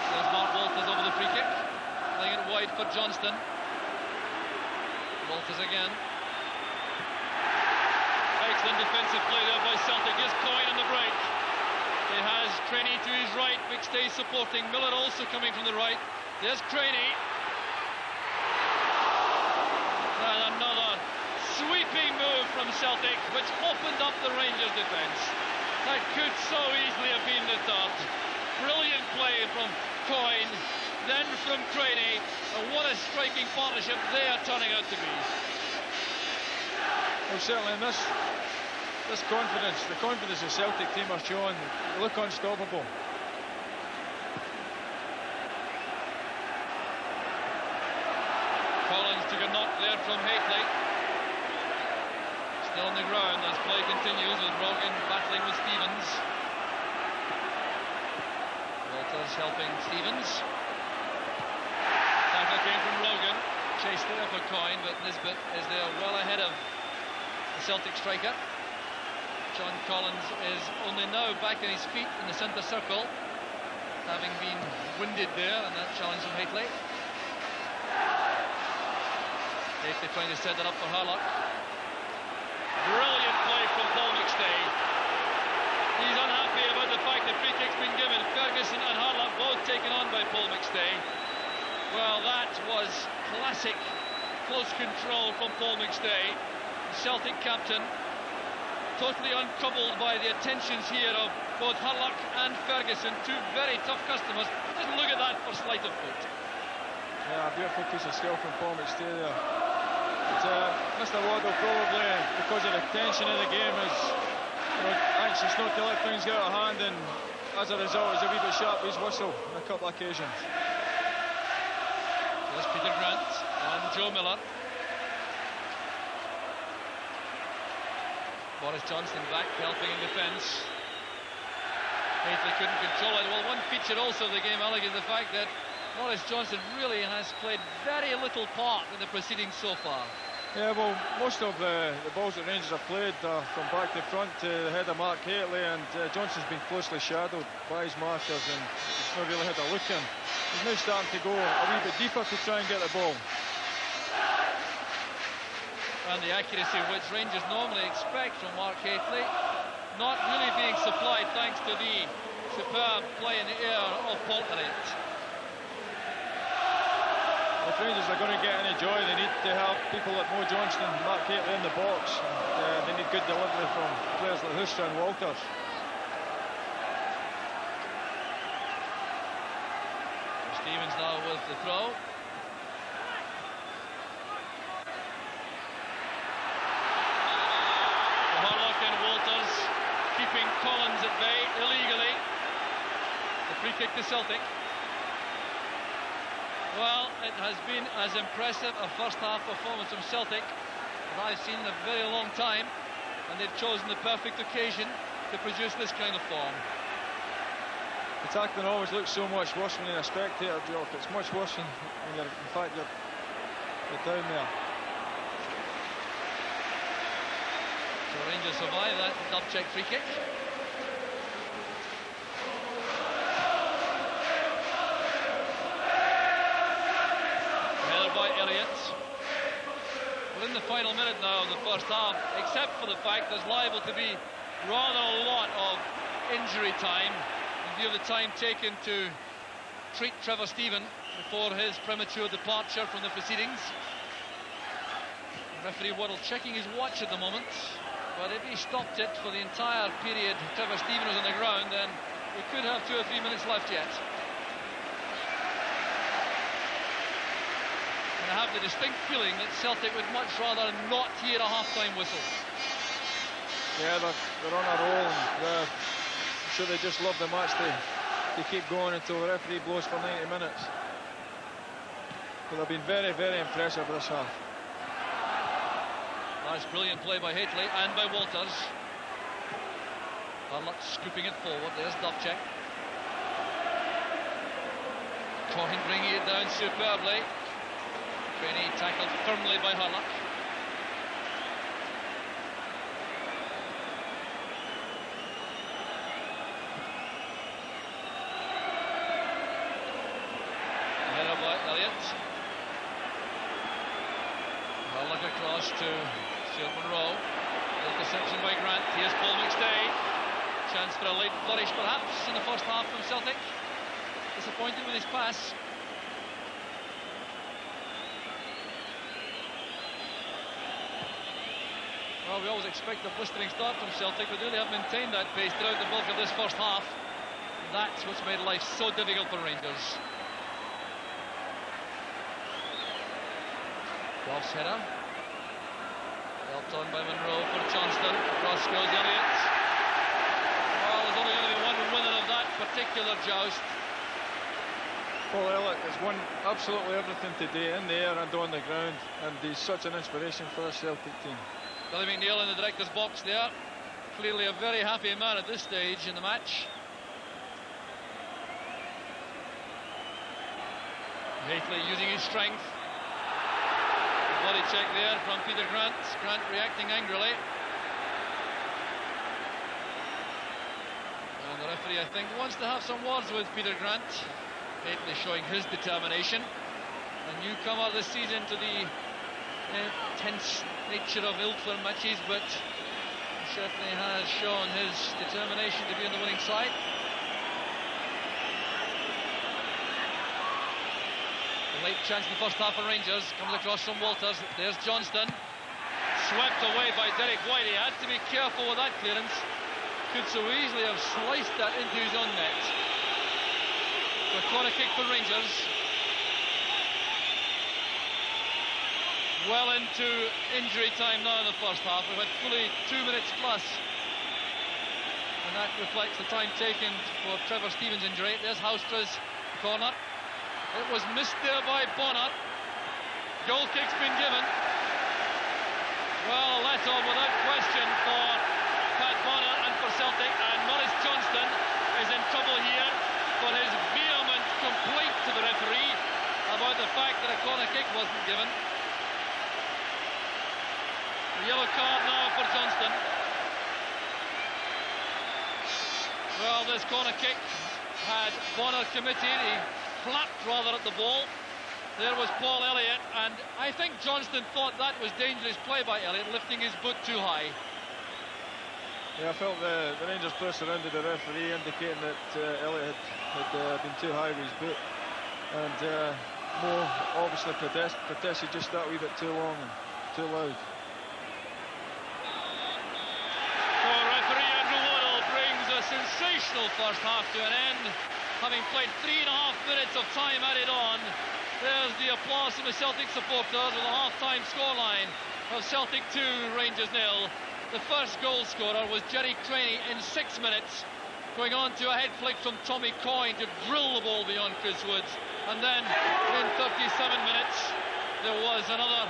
There's Mark Walters over the free kick. Playing it wide for Johnston. Walters again. Excellent defensive play there by Celtic. Here's Coyne on the break. He has Craney to his right. McStay supporting. Miller also coming from the right. There's Craney. And another sweeping move from Celtic, which opened up the Rangers' defence. That could so easily have been the third. Brilliant play from Coyne, then from Craney. And what a striking partnership they are turning out to be. Well, certainly in this confidence, the confidence the Celtic team are showing, they look unstoppable. Collins took a knock there from Hateley. Still on the ground as play continues with Rogan battling with Stevens. Walters helping Stevens. Tackle came from Rogan. Chased there for Coyne, but Nisbet is there well ahead of the Celtic striker. John Collins is only now back on his feet in the centre circle, having been winded there, and that challenge from Hateley. Hateley trying to set it up for Hurlock. Brilliant play from Paul McStay. He's unhappy about the fact the free kick's been given. Ferguson and Hurlock both taken on by Paul McStay. Well, that was classic close control from Paul McStay, the Celtic captain. Totally untroubled by the attentions here of both Hurlock and Ferguson, 2 very tough customers. Just look at that for sleight of foot. Yeah, a beautiful piece of skill from Paul McStay there. But, Mr. Waddle probably, because of the tension of the game, is anxious not to let things get out of hand, and as a result, he's a wee bit sharp with his whistle on a couple of occasions. There's Peter Grant and Joe Miller. Boris Johnston back, helping in defence. Hateley couldn't control it. Well, one feature also of the game, Alec, is the fact that Boris Johnston really has played very little part in the proceedings so far. Yeah, well, most of the balls that Rangers have played are from back to front to the head of Mark Hateley, and Johnston's been closely shadowed by his masters, and he's not really had a look in. He's now starting to go a wee bit deeper to try and get the ball. And the accuracy which Rangers normally expect from Mark Hateley not really being supplied thanks to the superb play in the air of Paul Elliott. If Rangers are going to get any joy, they need to have people like Mo Johnston and Mark Hateley in the box. They need good delivery from players like Hustra and Walters. Stevens now with the throw. to Celtic. Well, it has been as impressive a first half performance from Celtic as I've seen in a very long time, and they've chosen the perfect occasion to produce this kind of form. Attacking always looks so much worse when you're a spectator, Jock. It's much worse when you're, in fact, you're down there. So Rangers survive that Dubček free kick. Headed by Elliott. We're in the final minute now of the first half, except for the fact there's liable to be rather a lot of injury time in view of the time taken to treat Trevor Steven before his premature departure from the proceedings. Referee Waddle checking his watch at the moment, but if he stopped it for the entire period Trevor Steven was on the ground, then we could have 2 or 3 minutes left yet. And I have the distinct feeling that Celtic would much rather not hear a half-time whistle. Yeah, they're on a roll, and I'm sure they just love the match to keep going until the referee blows for 90 minutes. But they've been very, very impressive this half. Nice, brilliant play by Haitley and by Walters. Harlock scooping it forward. There's Dubček. Coyne bringing it down superbly. Craney tackled firmly by Harlock. Header by Elliott. Harlock across to Stuart Monroe. Interception by Grant. Here's Paul McStay. Chance for a late flourish perhaps in the first half from Celtic. Disappointed with his pass. Well, we always expect a blistering start from Celtic, but they really have maintained that pace throughout the bulk of this first half. That's what's made life so difficult for Rangers. Goff's header. Helped on by Monroe for Johnston. Across goes Elliott. Well, there's only going to be one winner of that particular joust. Paul Elliott has won absolutely everything today, in the air and on the ground, and he's such an inspiration for the Celtic team. Billy McNeil in the director's box there. Clearly a very happy man at this stage in the match. Haitley using his strength. Body check there from Peter Grant. Grant reacting angrily. And the referee, I think, wants to have some words with Peter Grant. Haitley showing his determination. A newcomer this season to the intense nature of Ilford matches, but he certainly has shown his determination to be on the winning side. Late chance in the first half for Rangers. Comes across from Walters. There's Johnston. Swept away by Derek White. He had to be careful with that clearance. Could so easily have sliced that into his own net. So a corner kick for Rangers. Well into injury time now in the first half. We've had fully 2 minutes plus. And that reflects the time taken for Trevor Stevens' injury. There's Houstra's corner. It was missed there by Bonner. Goal kick's been given. Well, let off without question for Pat Bonner and for Celtic. And Maurice Johnston is in trouble here for his vehement complaint to the referee about the fact that a corner kick wasn't given. A yellow card now for Johnston. Well, this corner kick had Bonner committed. He flapped rather at the ball. There was Paul Elliott, and I think Johnston thought that was dangerous play by Elliott, lifting his boot too high. Yeah, I felt the Rangers player surrounded the referee, indicating that Elliott had been too high with his boot, and Mo obviously protested just that wee bit too long and too loud. So referee Andrew Waddle brings a sensational first half to an end, having played 3.5 minutes of time added on. There's the applause from the Celtic supporters with a half-time scoreline of Celtic 2, Rangers 0. The first goal scorer was Jerry Craney in 6 minutes. going on to a head flick from Tommy Coyne to drill the ball beyond Chris Woods. And then in 37 minutes, there was another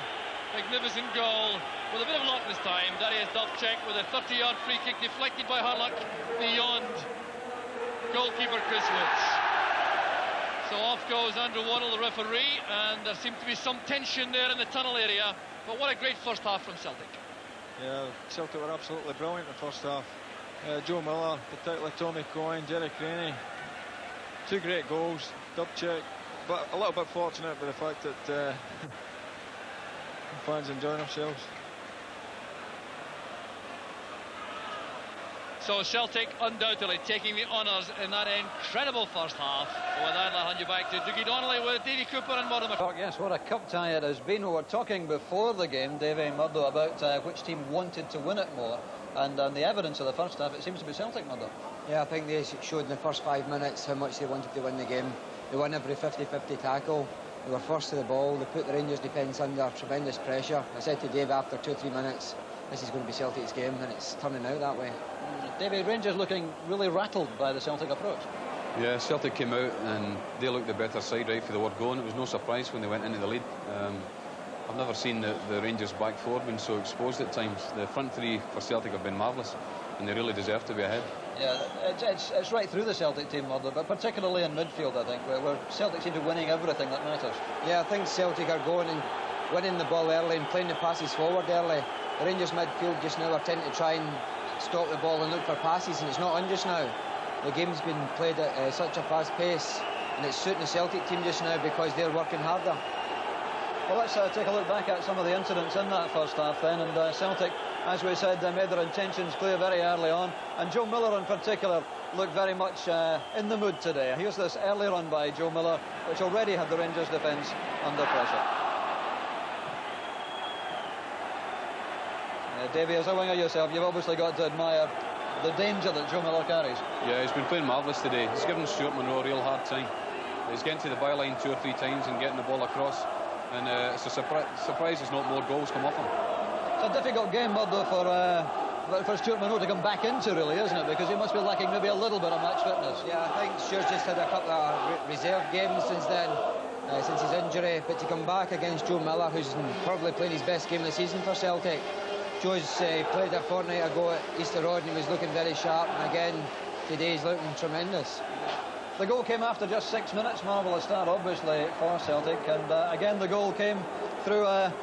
magnificent goal with a bit of luck this time. Darius Dubček with a 30-yard free kick deflected by Hurlock beyond goalkeeper Chris Woods. So off goes Andrew Waddle, the referee, and there seemed to be some tension there in the tunnel area. But what a great first half from Celtic. Yeah, Celtic were absolutely brilliant in the first half. Joe Miller, particularly Tommy Coyne, Jerry Craney. 2 great goals. Dubček, but a little bit fortunate by the fact that fans enjoying themselves. So Celtic undoubtedly taking the honours in that incredible first half. With that, I'll hand you back to Dougie Donnelly with Davy Cooper and Murdo McCarthy. Yes, what a cup tie it has been. We were talking before the game, Davy, Murdo, about which team wanted to win it more. And on the evidence of the first half, it seems to be Celtic, Murdo. Yeah, I think they showed in the first 5 minutes how much they wanted to win the game. They won every 50-50 tackle. They were first to the ball. They put the Rangers defence under tremendous pressure. I said to Dave after 2-3 minutes, this is going to be Celtic's game, and it's turning out that way. David, Rangers looking really rattled by the Celtic approach. Yeah, Celtic came out and they looked the better side right for the word go, and it was no surprise when they went into the lead. I've never seen the Rangers back four been so exposed at times. The front three for Celtic have been marvellous, and they really deserve to be ahead. Yeah, it's right through the Celtic team, Murdo, but particularly in midfield, I think, where Celtic seem to be winning everything that matters. Yeah, I think Celtic are going and winning the ball early and playing the passes forward early. The Rangers midfield just now are tending to try and stop the ball and look for passes, and it's not on just now. The game's been played at such a fast pace, and it's suiting the Celtic team just now because they're working harder. Well, let's take a look back at some of the incidents in that first half then, and Celtic, as we said, made their intentions clear very early on, and Joe Miller in particular looked very much in the mood today. Here's this early run by Joe Miller, which already had the Rangers defence under pressure. Davy, as a winger yourself, you've obviously got to admire the danger that Joe Miller carries. Yeah, he's been playing marvellous today. He's given Stuart Monroe a real hard time. He's getting to the byline 2 or 3 times and getting the ball across, and it's a surprise there's not more goals come off him. It's a difficult game, Murdo, for Stuart Monroe to come back into, really, isn't it? Because he must be lacking maybe a little bit of match fitness. Yeah, I think Stuart's just had a couple of reserve games since then, since his injury, but to come back against Joe Miller, who's probably playing his best game of the season for Celtic. Joe's played a fortnight ago at Easter Road and he was looking very sharp, and again today he's looking tremendous. The goal came after just 6 minutes, marvellous start obviously for Celtic, and again the goal came through a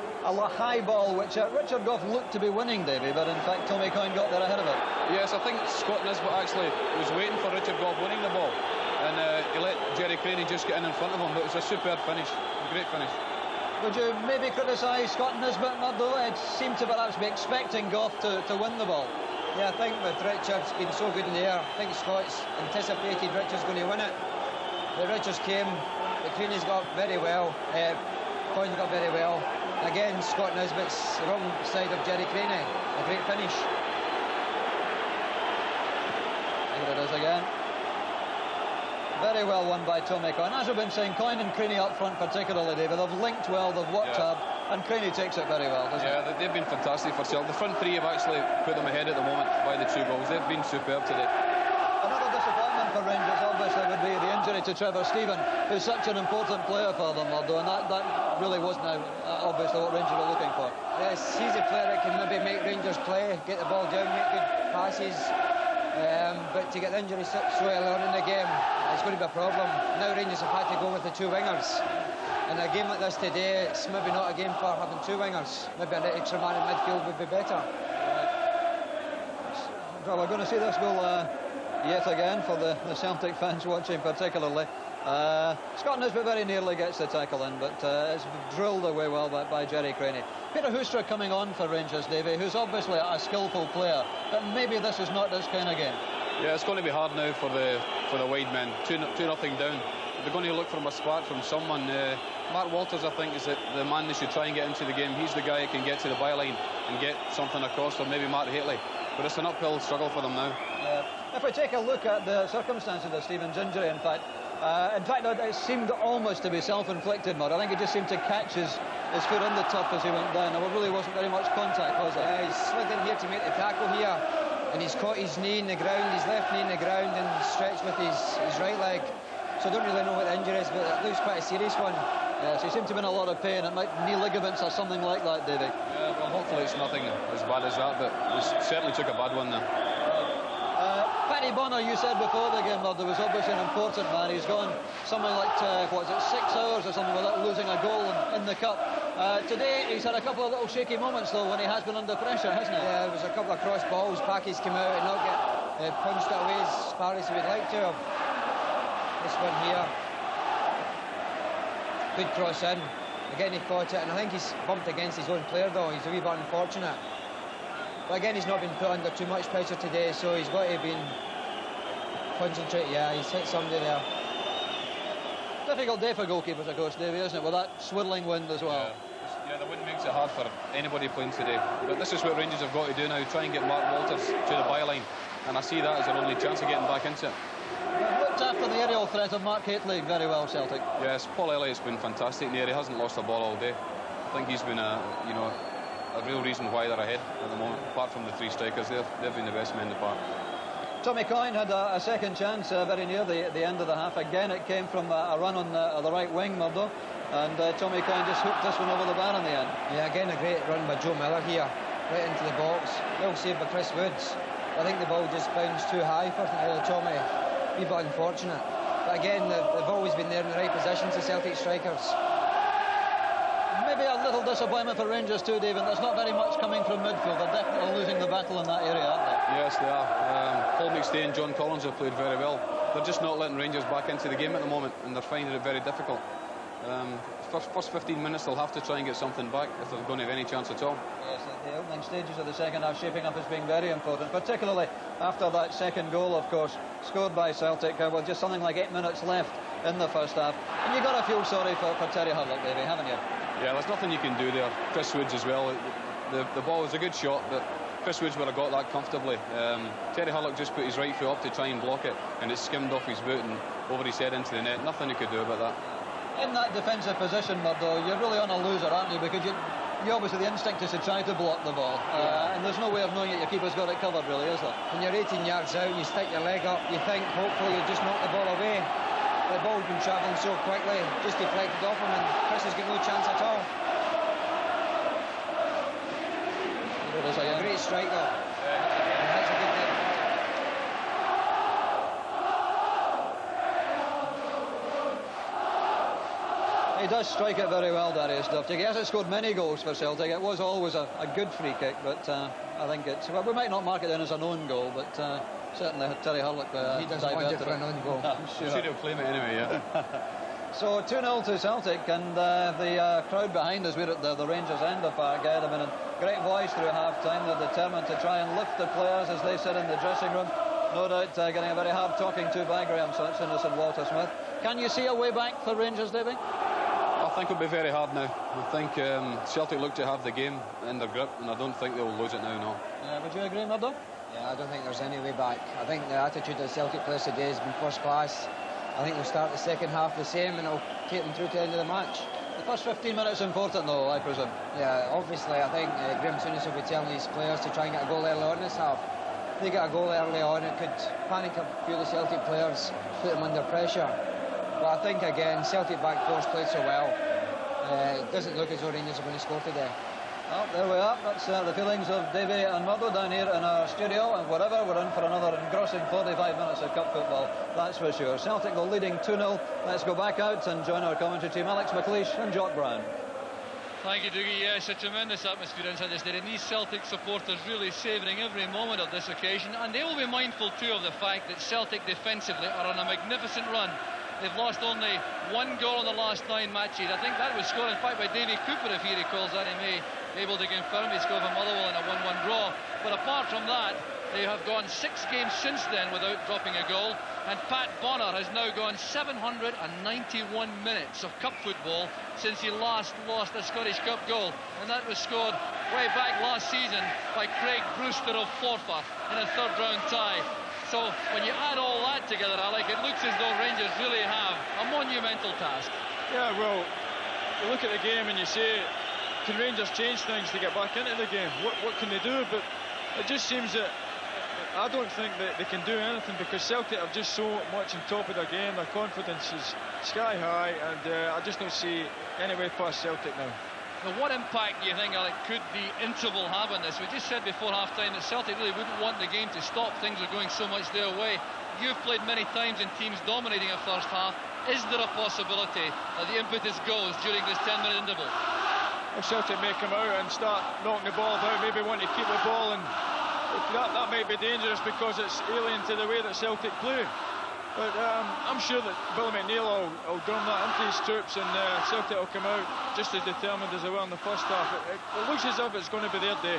high ball which Richard Gough looked to be winning, Davy, but in fact Tommy Coyne got there ahead of it. Yes, I think Scott Nisbet actually was waiting for Richard Gough winning the ball, and he let Jerry Craney just get in front of him, but it was a superb finish, a great finish. Would you maybe criticise Scott Nisbet, Murdo? It seemed to perhaps be expecting Gough to win the ball. Yeah, I think with Richard's been so good in the air, I think Scott's anticipated Richard's going to win it. The Richards came, but Craney's got very well, Coyne's got very well. Again, Scott Nisbet's wrong side of Jerry Craney. A great finish. Here it is again. Very well won by Tommy Coyne. As we've been saying, Coyne and Craney up front particularly, David, they've linked well, they've worked hard, and Craney takes it very well, doesn't he? Yeah, they've been fantastic for Celtic. The front three have actually put them ahead at the moment by the 2 goals. They've been superb today. Another disappointment for Rangers, obviously, would be the injury to Trevor Stephen, who's such an important player for them, Murdo, and that really was now obviously what Rangers were looking for. Yes, he's a player that can maybe make Rangers play, get the ball down, make good passes. But to get the injury so early on in the game, it's going to be a problem. Now Rangers have had to go with the 2 wingers. In a game like this today, it's maybe not a game for having 2 wingers. Maybe an extra man in midfield would be better. Well, we're going to see this goal yet again for the Celtic fans watching particularly. Scott Nisbet very nearly gets the tackle in, but it's drilled away well by Jerry Craney. Peter Hoostra coming on for Rangers, Davy, who's obviously a skillful player, but maybe this is not this kind of game. Yeah, it's going to be hard now for the wide men. 2-0 down. They're going to look for a spark from someone. Mark Walters, I think, is the man they should try and get into the game. He's the guy who can get to the byline and get something across, or maybe Mark Haitley. But it's an uphill struggle for them now. If we take a look at the circumstances of Stephen's injury, in fact, it seemed almost to be self-inflicted, Murdo. I think he just seemed to catch his foot in the turf as he went down. There really wasn't very much contact, was there? He slid in here to make the tackle here. and he's caught his knee in the ground, his left knee in the ground, and stretched with his right leg. So I don't really know what the injury is, but it looks quite a serious one. Yes, he seemed to be in a lot of pain. It might knee ligaments or something like that, Davy. Yeah, well, hopefully it's nothing as bad as that, but he certainly took a bad one there. Paddy Bonner, you said before the game, there was obviously an important man. He's gone something like, 6 hours or something without losing a goal in the cup. Today, he's had a couple of little shaky moments, though, when he has been under pressure, hasn't he? Yeah, there was a couple of cross balls. Packies came out and not get punched it away as far as he would like to. This one here. Good cross in. Again, he caught it, and I think he's bumped against his own player, though. He's a wee bit unfortunate. But again, he's not been put under too much pressure today, so he's got to have been concentrated. Yeah, he's hit somebody there. Difficult day for goalkeepers, of course, Davy, isn't it, with that swirling wind as well. Yeah, the wind makes it hard for anybody playing today. But this is what Rangers have got to do now, try and get Mark Walters to the byline. And I see that as their only chance of getting back into it. They've looked after the aerial threat of Mark Haitley very well, Celtic. Yes, Paul Elliott's been fantastic in the air. He hasn't lost a ball all day. I think he's been a real reason why they're ahead at the moment. Apart from the three strikers, they've been the best men in the park. Tommy Coyne had a second chance very near the end of the half. Again, it came from a run on the right wing, Murdo. And Tommy Coyne just hooked this one over the bar in the end. Yeah, again, a great run by Joe Miller here, right into the box. Well saved by Chris Woods. I think the ball just bounced too high for Tommy. A wee bit unfortunate. But again, they've always been there in the right positions, the Celtic strikers. Maybe a little disappointment for Rangers too, David. There's not very much coming from midfield. They're definitely losing the battle in that area, aren't they? Yes, they are. Paul McStay and John Collins have played very well. They're just not letting Rangers back into the game at the moment, and they're finding it very difficult. First 15 minutes they'll have to try and get something back if they're going to have any chance at all. Yes, the opening stages of the second half shaping up as being very important, particularly after that second goal, of course, scored by Celtic with just something like 8 minutes left in the first half. And you've got to feel sorry for Terry Hurlock, baby, haven't you? Yeah, there's nothing you can do there. Chris Woods as well. The ball was a good shot, but Chris Woods would have got that comfortably. Terry Hurlock just put his right foot up to try and block it, and it skimmed off his boot and over his head into the net. Nothing he could do about that. In that defensive position, Murdo, you're really on a loser, aren't you? Because you obviously, the instinct is to try to block the ball. And there's no way of knowing that your keeper's got it covered, really, is there? When you're 18 yards out, you stick your leg up, you think, hopefully, you just knock the ball away. The ball's been travelling so quickly, just deflected off him, and Chris has got no chance at all. It is a great strike, though. That's a good thing. He does strike it very well, Darius Dufty. He hasn't scored many goals for Celtic. It was always a good free kick, but I think it's... Well, we might not mark it in as an own goal, but certainly Terry Hurlock he doesn't want it for an own goal. I'm sure. Should have claimed it anyway, yeah. So 2-0 to Celtic, and the crowd behind us, we're at the Rangers end of Park. They've been in great voice through half-time. They're determined to try and lift the players as they sit in the dressing room. No doubt getting a very hard talking to by Graham Souness and Walter Smith. Can you see a way back for Rangers, David? I think it'll be very hard now. I think Celtic look to have the game in their grip, and I don't think they'll lose it now, no. Would you agree, Murdo? Yeah, I don't think there's any way back. I think the attitude of the Celtic players today has been first class. I think they'll start the second half the same, and it'll take them through to the end of the match. The first 15 minutes important, though, I presume. Yeah, obviously, I think Graham Souness will be telling his players to try and get a goal early on this half. If they get a goal early on, it could panic a few of the Celtic players, put them under pressure. But I think, again, Celtic back four's played so well. It doesn't look as though Rangers are going to score today. Well, there we are. That's the feelings of Davy and Murdo down here in our studio, and whatever, we're in for another engrossing 45 minutes of cup football, that's for sure. Celtic are leading 2-0. Let's go back out and join our commentary team, Alex McLeish and Jock Brown. Thank you, Dougie. Yes, a tremendous atmosphere inside the stadium. These Celtic supporters really savouring every moment of this occasion, and they will be mindful too of the fact that Celtic defensively are on a magnificent run. They've lost only one goal in the last 9 matches. I think that was scored, in fact, by Davy Cooper, if he recalls that. He may be able to confirm he scored for Motherwell in a 1-1 draw. But apart from that, they have gone 6 games since then without dropping a goal. And Pat Bonner has now gone 791 minutes of cup football since he last lost a Scottish Cup goal. And that was scored way back last season by Craig Brewster of Forfar in a third-round tie. So when you add all that together, Alec, it looks as though Rangers really have a monumental task. Yeah, well, you look at the game and you say, can Rangers change things to get back into the game? What can they do? But it just seems that I don't think that they can do anything, because Celtic are just so much on top of their game. Their confidence is sky high, and I just don't see any way past Celtic now. Now, what impact do you think, Alec, could the interval have on this? We just said before half-time that Celtic really wouldn't want the game to stop. Things are going so much their way. You've played many times in teams dominating a first half. Is there a possibility that the impetus goes during this 10-minute interval? Well, Celtic may come out and start knocking the ball about, maybe want to keep the ball, and that might be dangerous because it's alien to the way that Celtic play. But I'm sure that Billy McNeil will drum that into his troops, and Celtic will come out just as determined as they were in the first half. It looks as if it's going to be their day.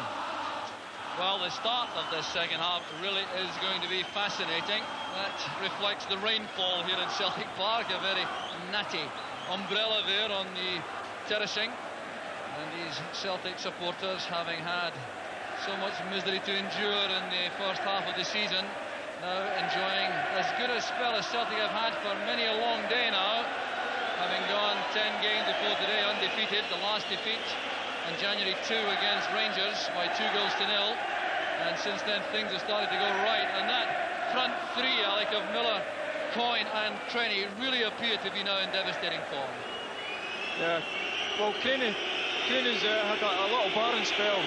Well, the start of this second half really is going to be fascinating. That reflects the rainfall here in Celtic Park, a very natty umbrella there on the terracing. And these Celtic supporters, having had so much misery to endure in the first half of the season, now enjoying as good a spell as Celtic have had for many a long day now, having gone 10 games before today undefeated. The last defeat in January 2 against Rangers by 2-0, and since then things have started to go right, and that front three, Alec, of Miller, Coyne and Crenny really appear to be now in devastating form. Yeah, well, Crenny's had a little barren spell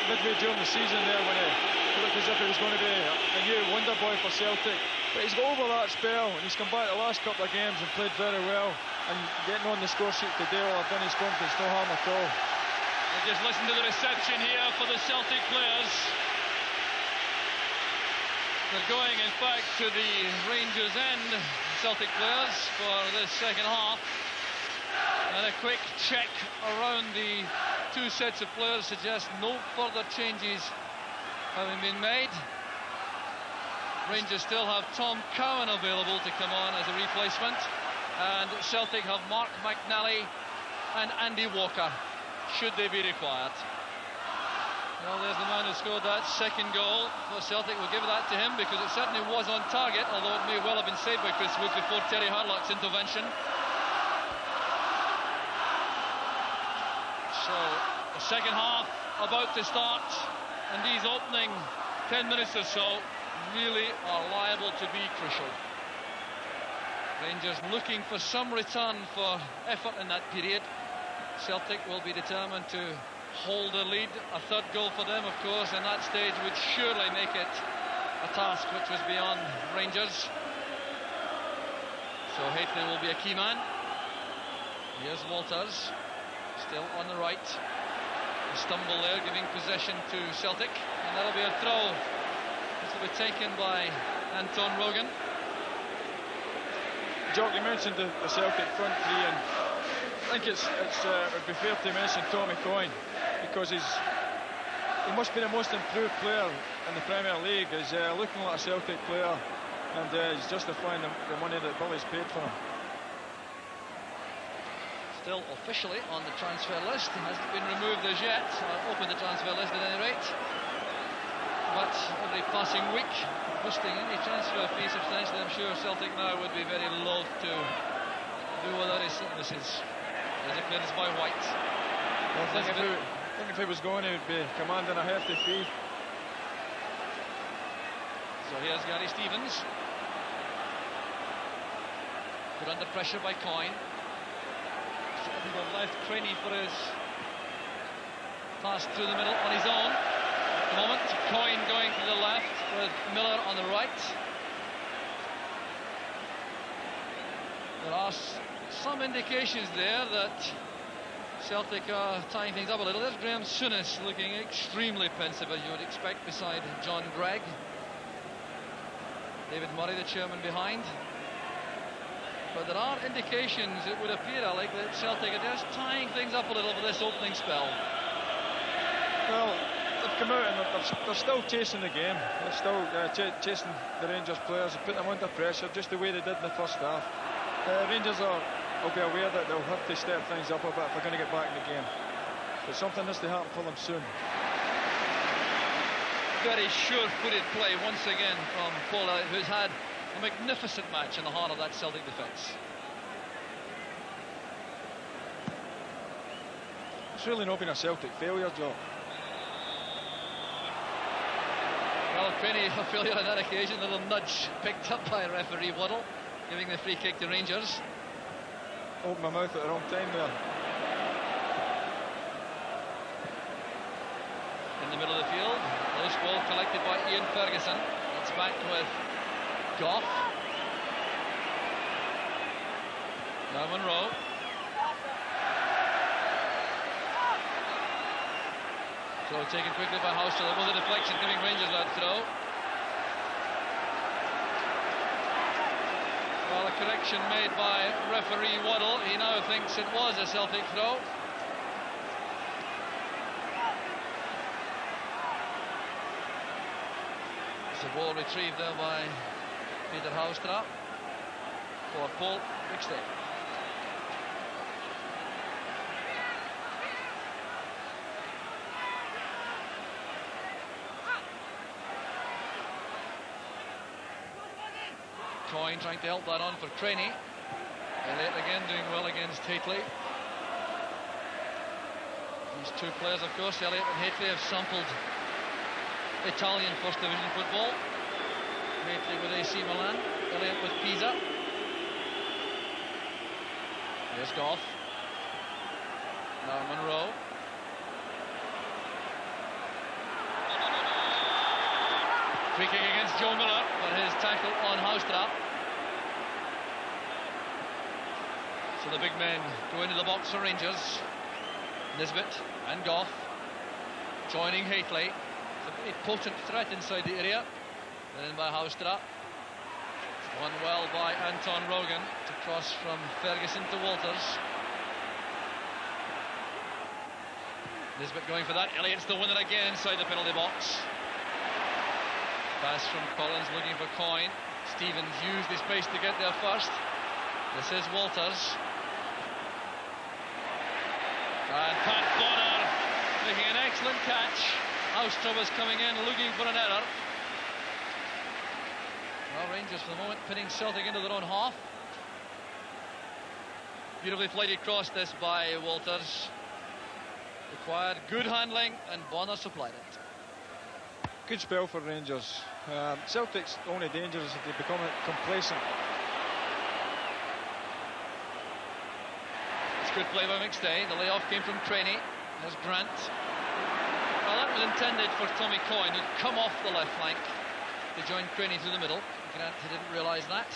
midway during the season there, when it looked as if he was going to be a new wonder boy for Celtic. But he's got over that spell, and he's come back the last couple of games and played very well. And getting on the score sheet today will have done his confidence no harm at all. We'll just listen to the reception here for the Celtic players. They're going, in fact, to the Rangers end, Celtic players, for this second half. And a quick check around the two sets of players suggests no further changes having been made. Rangers still have Tom Cowan available to come on as a replacement, and Celtic have Mark McNally and Andy Walker, should they be required. Well, there's the man who scored that second goal for Celtic. We'll give that to him because it certainly was on target, although it may well have been saved by Chris Wood before Terry Harlock's intervention. So the second half about to start, and these opening 10 minutes or so really are liable to be crucial. Rangers looking for some return for effort in that period. Celtic will be determined to hold the lead. A third goal for them, of course, in that stage would surely make it a task which was beyond Rangers. So Haitley will be a key man. Here's Walters, still on the right. A stumble there, giving possession to Celtic, and that'll be a throw. This will be taken by Anton Rogan. Jock, you mentioned the Celtic front three, and I think it would be fair to mention Tommy Coyne, because he must be the most improved player in the Premier League. He's looking like a Celtic player, and he's justifying the money that Billy's paid for him. Still officially on the transfer list, hasn't been removed as yet. Opened the transfer list at any rate. But every passing week, boosting any transfer fee substantially, I'm sure Celtic now would be very loath to do without his services. Designated by White. Well, I think if he was going, he would be commanding a hefty fee. So here's Gary Stevens. Put under pressure by Coyne. He got left Crenny for his pass through the middle on his own. At the moment, Coyne going to the left with Miller on the right. There are some indications there that Celtic are tying things up a little. There's Graham Souness looking extremely pensive, as you would expect, beside John Gregg. David Murray, the chairman, behind. But there are indications, it would appear, Alec, that Celtic are just tying things up a little for this opening spell. Well, they've come out and they're still chasing the game. They're still chasing the Rangers players, putting them under pressure, just the way they did in the first half. Rangers will be aware that they'll have to step things up a bit if they're going to get back in the game. But something has to happen for them soon. Very sure-footed play once again from Paul Elliott, who's had a magnificent match in the heart of that Celtic defence. It's really not been a Celtic failure, Joe. Well, Craney a failure on that occasion. A little nudge picked up by referee Waddle, giving the free kick to Rangers. Opened my mouth at the wrong time there. In the middle of the field, loose ball collected by Ian Ferguson. It's back with Goff. Now Monroe. Throw taken quickly by House. There was a deflection giving Rangers that throw. Well, a correction made by referee Waddle. He now thinks it was a Celtic throw. It's a ball retrieved there by Peter Houstra for Paul McStay. Coyne trying to help that on for Craney. Elliott again doing well against Hateley. These two players, of course, Elliott and Hateley, have sampled Italian First Division football. Hateley with AC Milan, Elliott with Pisa. Here's Goff. Now Monroe. Free kick against Joe Miller, but his tackle on Houstra. So the big men go into the box for Rangers. Nisbet and Goff joining Hateley. It's a very potent threat inside the area. And in by Houstra. Won well by Anton Rogan to cross from Ferguson to Walters. Nisbet going for that. Elliott's the winner again inside the penalty box. Pass from Collins looking for Coyne. Stevens used his pace to get there first. This is Walters. And Pat Bonner making an excellent catch. Houstra was coming in looking for an error. Well, Rangers for the moment pinning Celtic into their own half. Beautifully flighted cross this by Walters. Required good handling and Bonner supplied it. Good spell for Rangers. Celtic's only danger is if they become complacent. It's good play by McStay. The layoff came from Craney. There's Grant. Well, that was intended for Tommy Coyne, who'd come off the left flank to join Craney through the middle. Grant didn't realise that.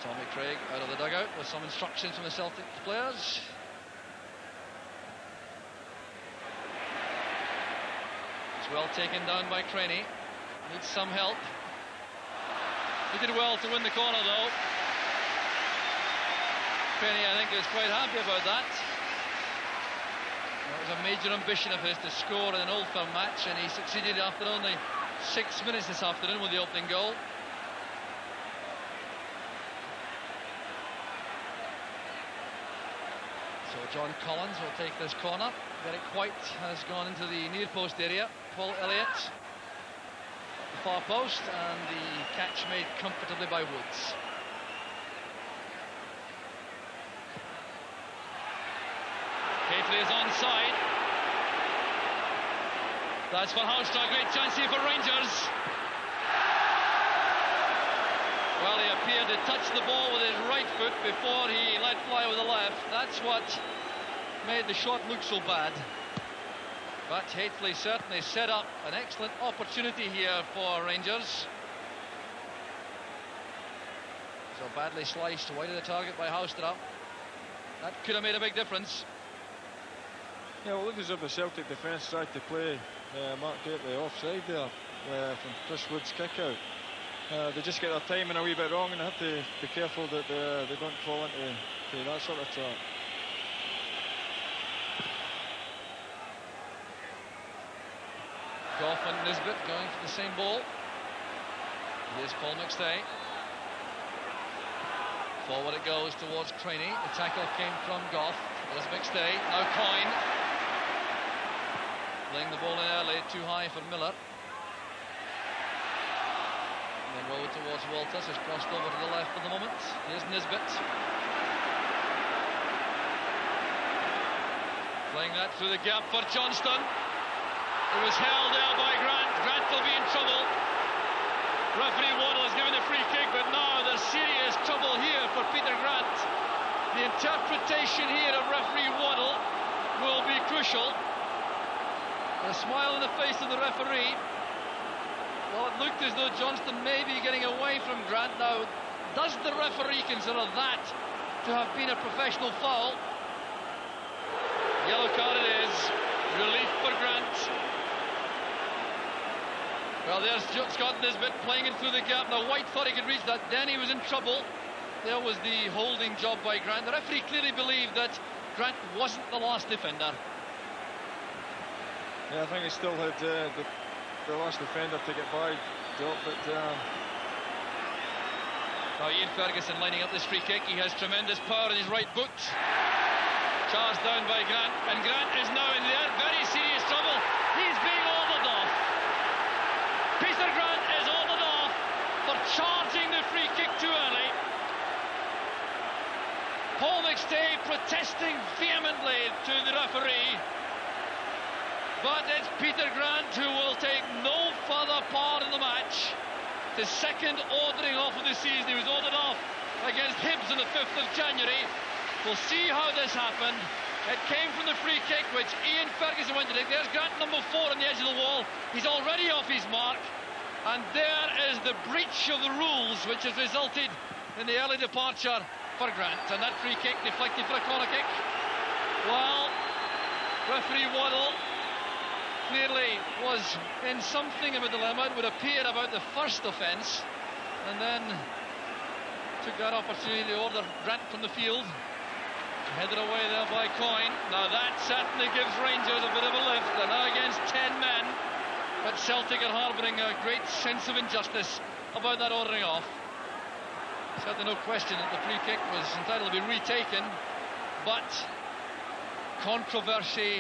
Tommy Craig out of the dugout with some instructions from the Celtic players. It's well taken down by Craney. Needs some help. He did well to win the corner though. Craney, I think, is quite happy about that. That was a major ambition of his to score in an Old Firm match, and he succeeded after only 6 minutes this afternoon with the opening goal. So John Collins will take this corner. Derek White has gone into the near post area. Paul Elliott at the far post, and the catch made comfortably by Woods. Hateley is onside. That's for Houstra. Great chance here for Rangers. Well, he appeared to touch the ball with his right foot before he let fly with the left. That's what made the shot look so bad. But Hateley certainly set up an excellent opportunity here for Rangers. So badly sliced wide of the target by Houstra. That could have made a big difference. Yeah, well, it looked as if the Celtic defence tried to play Mark Gately offside there from Chris Wood's kick out. They just get their timing a wee bit wrong, and they have to be careful that they don't fall into that sort of trap. Goff and Nisbet going for the same ball. Here's Paul McStay. Forward it goes towards Craney. The tackle came from Goff. There's McStay. Now Coyne. Playing the ball in early, too high for Miller. And then rolled towards Walters, has crossed over to the left for the moment. Here's Nisbet. Playing that through the gap for Johnston. It was held there by Grant. Grant will be in trouble. Referee Waddle has given a free kick, but now there's serious trouble here for Peter Grant. The interpretation here of referee Waddle will be crucial. A smile on the face of the referee. Well, it looked as though Johnston may be getting away from Grant. Now, does the referee consider that to have been a professional foul? Yellow card it is. Relief for Grant. Well, there's Scott Nisbet playing it through the gap. Now, White thought he could reach that. Then he was in trouble. There was the holding job by Grant. The referee clearly believed that Grant wasn't the last defender. Yeah, I think he still had the last defender to get by, Joe, but... Now Ian Ferguson lining up this free kick. He has tremendous power in his right boot. Charged down by Grant, and Grant is now in very serious trouble. He's being ordered off. Peter Grant is ordered off for charging the free kick too early. Paul McStay protesting vehemently to the referee. But it's Peter Grant who will take no further part in the match. The second ordering off of the season. He was ordered off against Hibs on the 5th of January. We'll see how this happened. It came from the free kick, which Ian Ferguson went to take. There's Grant, number 4, on the edge of the wall. He's already off his mark. And there is the breach of the rules, which has resulted in the early departure for Grant. And that free kick deflected for a corner kick. Well, referee Waddle clearly was in something of a dilemma. It would appear about the first offence, and then took that opportunity to order Grant from the field. Headed away there by Coyne. Now that certainly gives Rangers a bit of a lift. They're now against 10 men, but Celtic are harbouring a great sense of injustice about that ordering off. Certainly no question that the free kick was entitled to be retaken, but controversy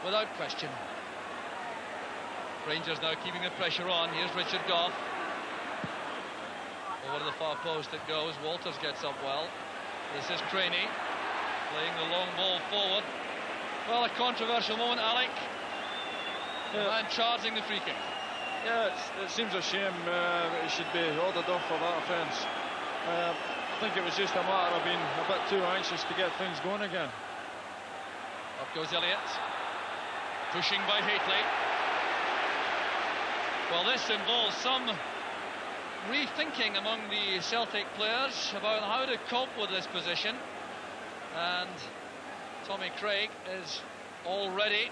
without question. Rangers now keeping the pressure on. Here's Richard Gough. Over to the far post it goes. Walters gets up well. This is Craney playing the long ball forward. Well, a controversial moment, Alec. The man charging the free kick. Yeah, it seems a shame that he should be ordered off for that offence. I think it was just a matter of being a bit too anxious to get things going again. Up goes Elliott. Pushing by Haitley. Well, this involves some rethinking among the Celtic players about how to cope with this position. And Tommy Craig is already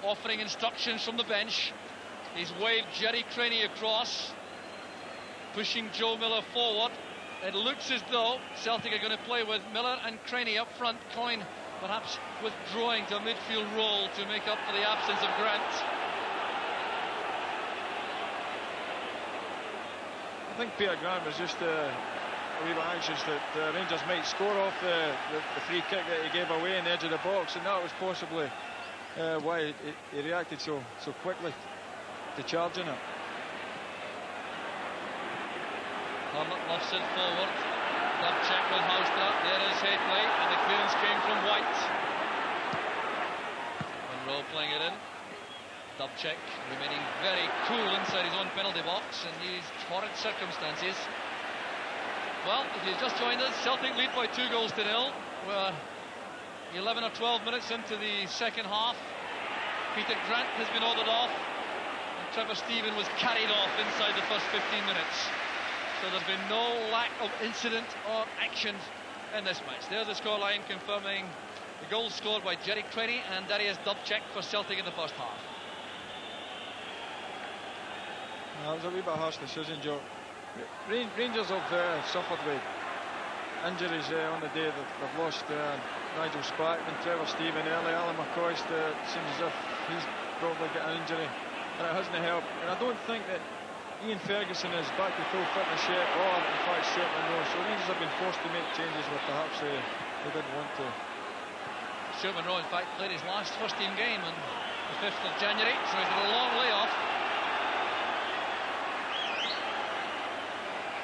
offering instructions from the bench. He's waved Jerry Craney across, pushing Joe Miller forward. It looks as though Celtic are going to play with Miller and Craney up front. Coyne perhaps withdrawing to a midfield role to make up for the absence of Grant. I think Peter Grant was just a wee bit anxious that Rangers might score off the free kick that he gave away in the edge of the box, and that was possibly why he reacted so quickly to charging it. Hermit lofts it forward. Love check with Houster. There is Haitley, and the clearance came from White. Monroe playing it in. Dubček remaining very cool inside his own penalty box in these horrid circumstances. Well, if you've just joined us, Celtic lead by 2-0. We're 11 or 12 minutes into the second half. Peter Grant has been ordered off, and Trevor Steven was carried off inside the first 15 minutes. So there's been no lack of incident or action in this match. There's the scoreline confirming the goals scored by Jerry Craney and Darius Dubček for Celtic in the first half. That was a wee bit harsh decision, Joe. Rangers have suffered with injuries on the day that they've lost Nigel Spackman, Trevor Steven early, Alan McCoist. It seems as if he's probably got an injury, and it hasn't helped. And I don't think that Ian Ferguson is back to full fitness yet, or in fact certainly no. So Rangers have been forced to make changes where perhaps they didn't want to. Stuart Monroe in fact played his last first team game on the 5th of January, so he's had a long layoff.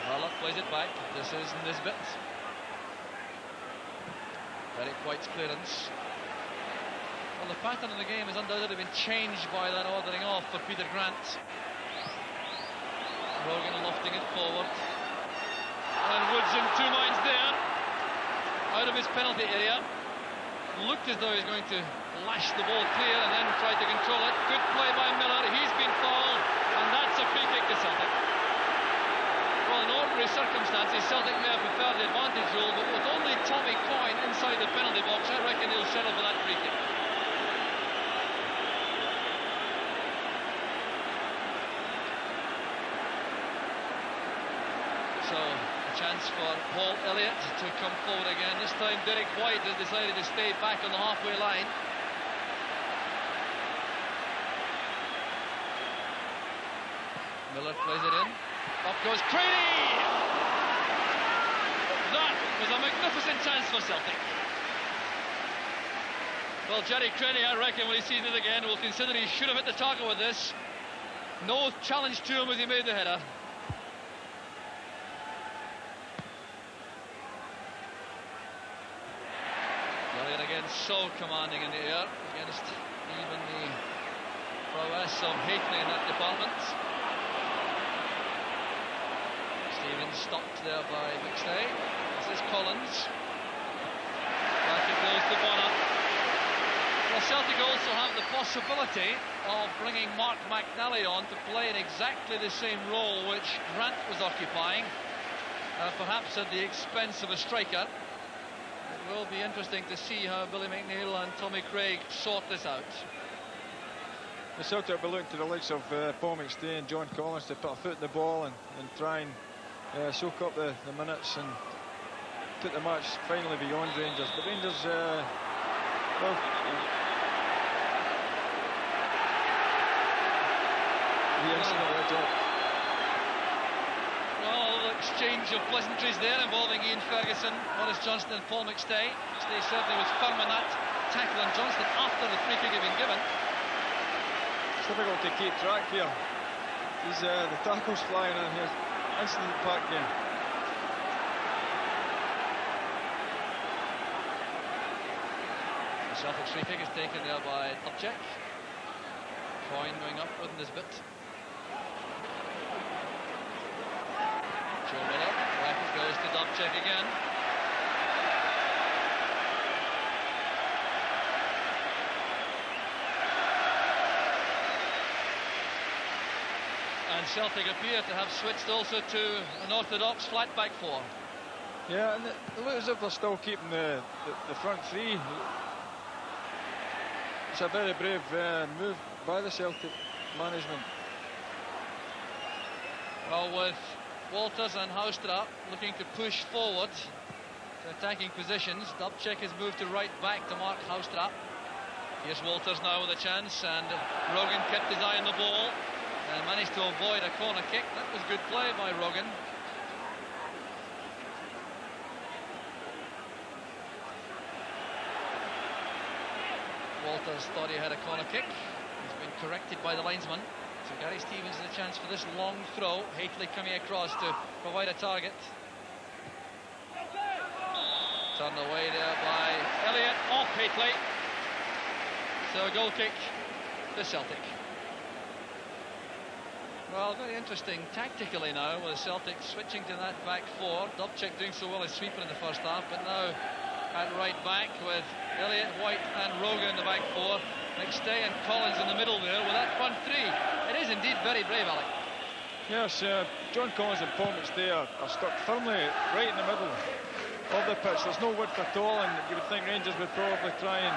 Harlock plays it back. This is Nisbet. Derek White's clearance. Well, the pattern of the game has undoubtedly been changed by that ordering off for Peter Grant. Rogan lofting it forward. And Woods in two minds there. Out of his penalty area. Looked as though he's going to lash the ball clear and then try to control it. Good play by Miller. He's been fouled. And that's a free kick to Celtic. Well, in ordinary circumstances, Celtic may have preferred the advantage rule, but with only Tommy Coyne inside the penalty box, I reckon he'll settle for that free kick. So, a chance for Paul Elliott to come forward again. This time Derek White has decided to stay back on the halfway line. Miller plays it in. Up goes Craney! That was a magnificent chance for Celtic. Well, Jerry Craney, I reckon, when he sees it again, will consider he should have hit the target with this. No challenge to him as he made the header. Elliott again so commanding in the air against even the prowess of Hateley in that department. Stevens stopped there by McStay. This is Collins. Back it goes to Bonner. Well, Celtic also have the possibility of bringing Mark McNally on to play in exactly the same role which Grant was occupying, perhaps at the expense of a striker. It will be interesting to see how Billy McNeill and Tommy Craig sort this out. The Celtic will be looking to the likes of Paul McStay and John Collins to put a foot in the ball and try and soak up the minutes and put the match finally beyond Rangers. But Rangers, well, the incident, well, exchange of pleasantries there involving Ian Ferguson, Maurice Johnston and Paul McStay. McStay certainly was firm on that tackle on Johnston after the free kick had been given. It's difficult to keep track here. These the tackles flying in here. Instant pack game. The Celtic free kick is taken there by Dubček. Coyne going upward in this bit. Joe Miller, back it goes to Dubček again. And Celtic appear to have switched also to an orthodox flat back four. Yeah, and it looks as if they're still keeping the front three. It's a very brave move by the Celtic management. Well, with Walters and Houstra looking to push forward to attacking positions, Dubček has moved to right back to mark Houstra. Here's Walters now with a chance, and Rogan kept his eye on the ball and managed to avoid a corner kick. That was good play by Rogan. Walters thought he had a corner kick. He's been corrected by the linesman. So Gary Stevens has a chance for this long throw. Hateley coming across to provide a target. Turned away there by Elliott, off Hateley. So a goal kick to Celtic. Well, very interesting tactically now with Celtic switching to that back four. Dubček doing so well as sweeper in the first half, but now at right back with Elliott, White and Rogan in the back four. McStay and Collins in the middle there with that front three. It is indeed very brave, Alec. Yes, John Collins and Paul McStay are stuck firmly right in the middle of the pitch. There's no width at all, and you would think Rangers would probably try and,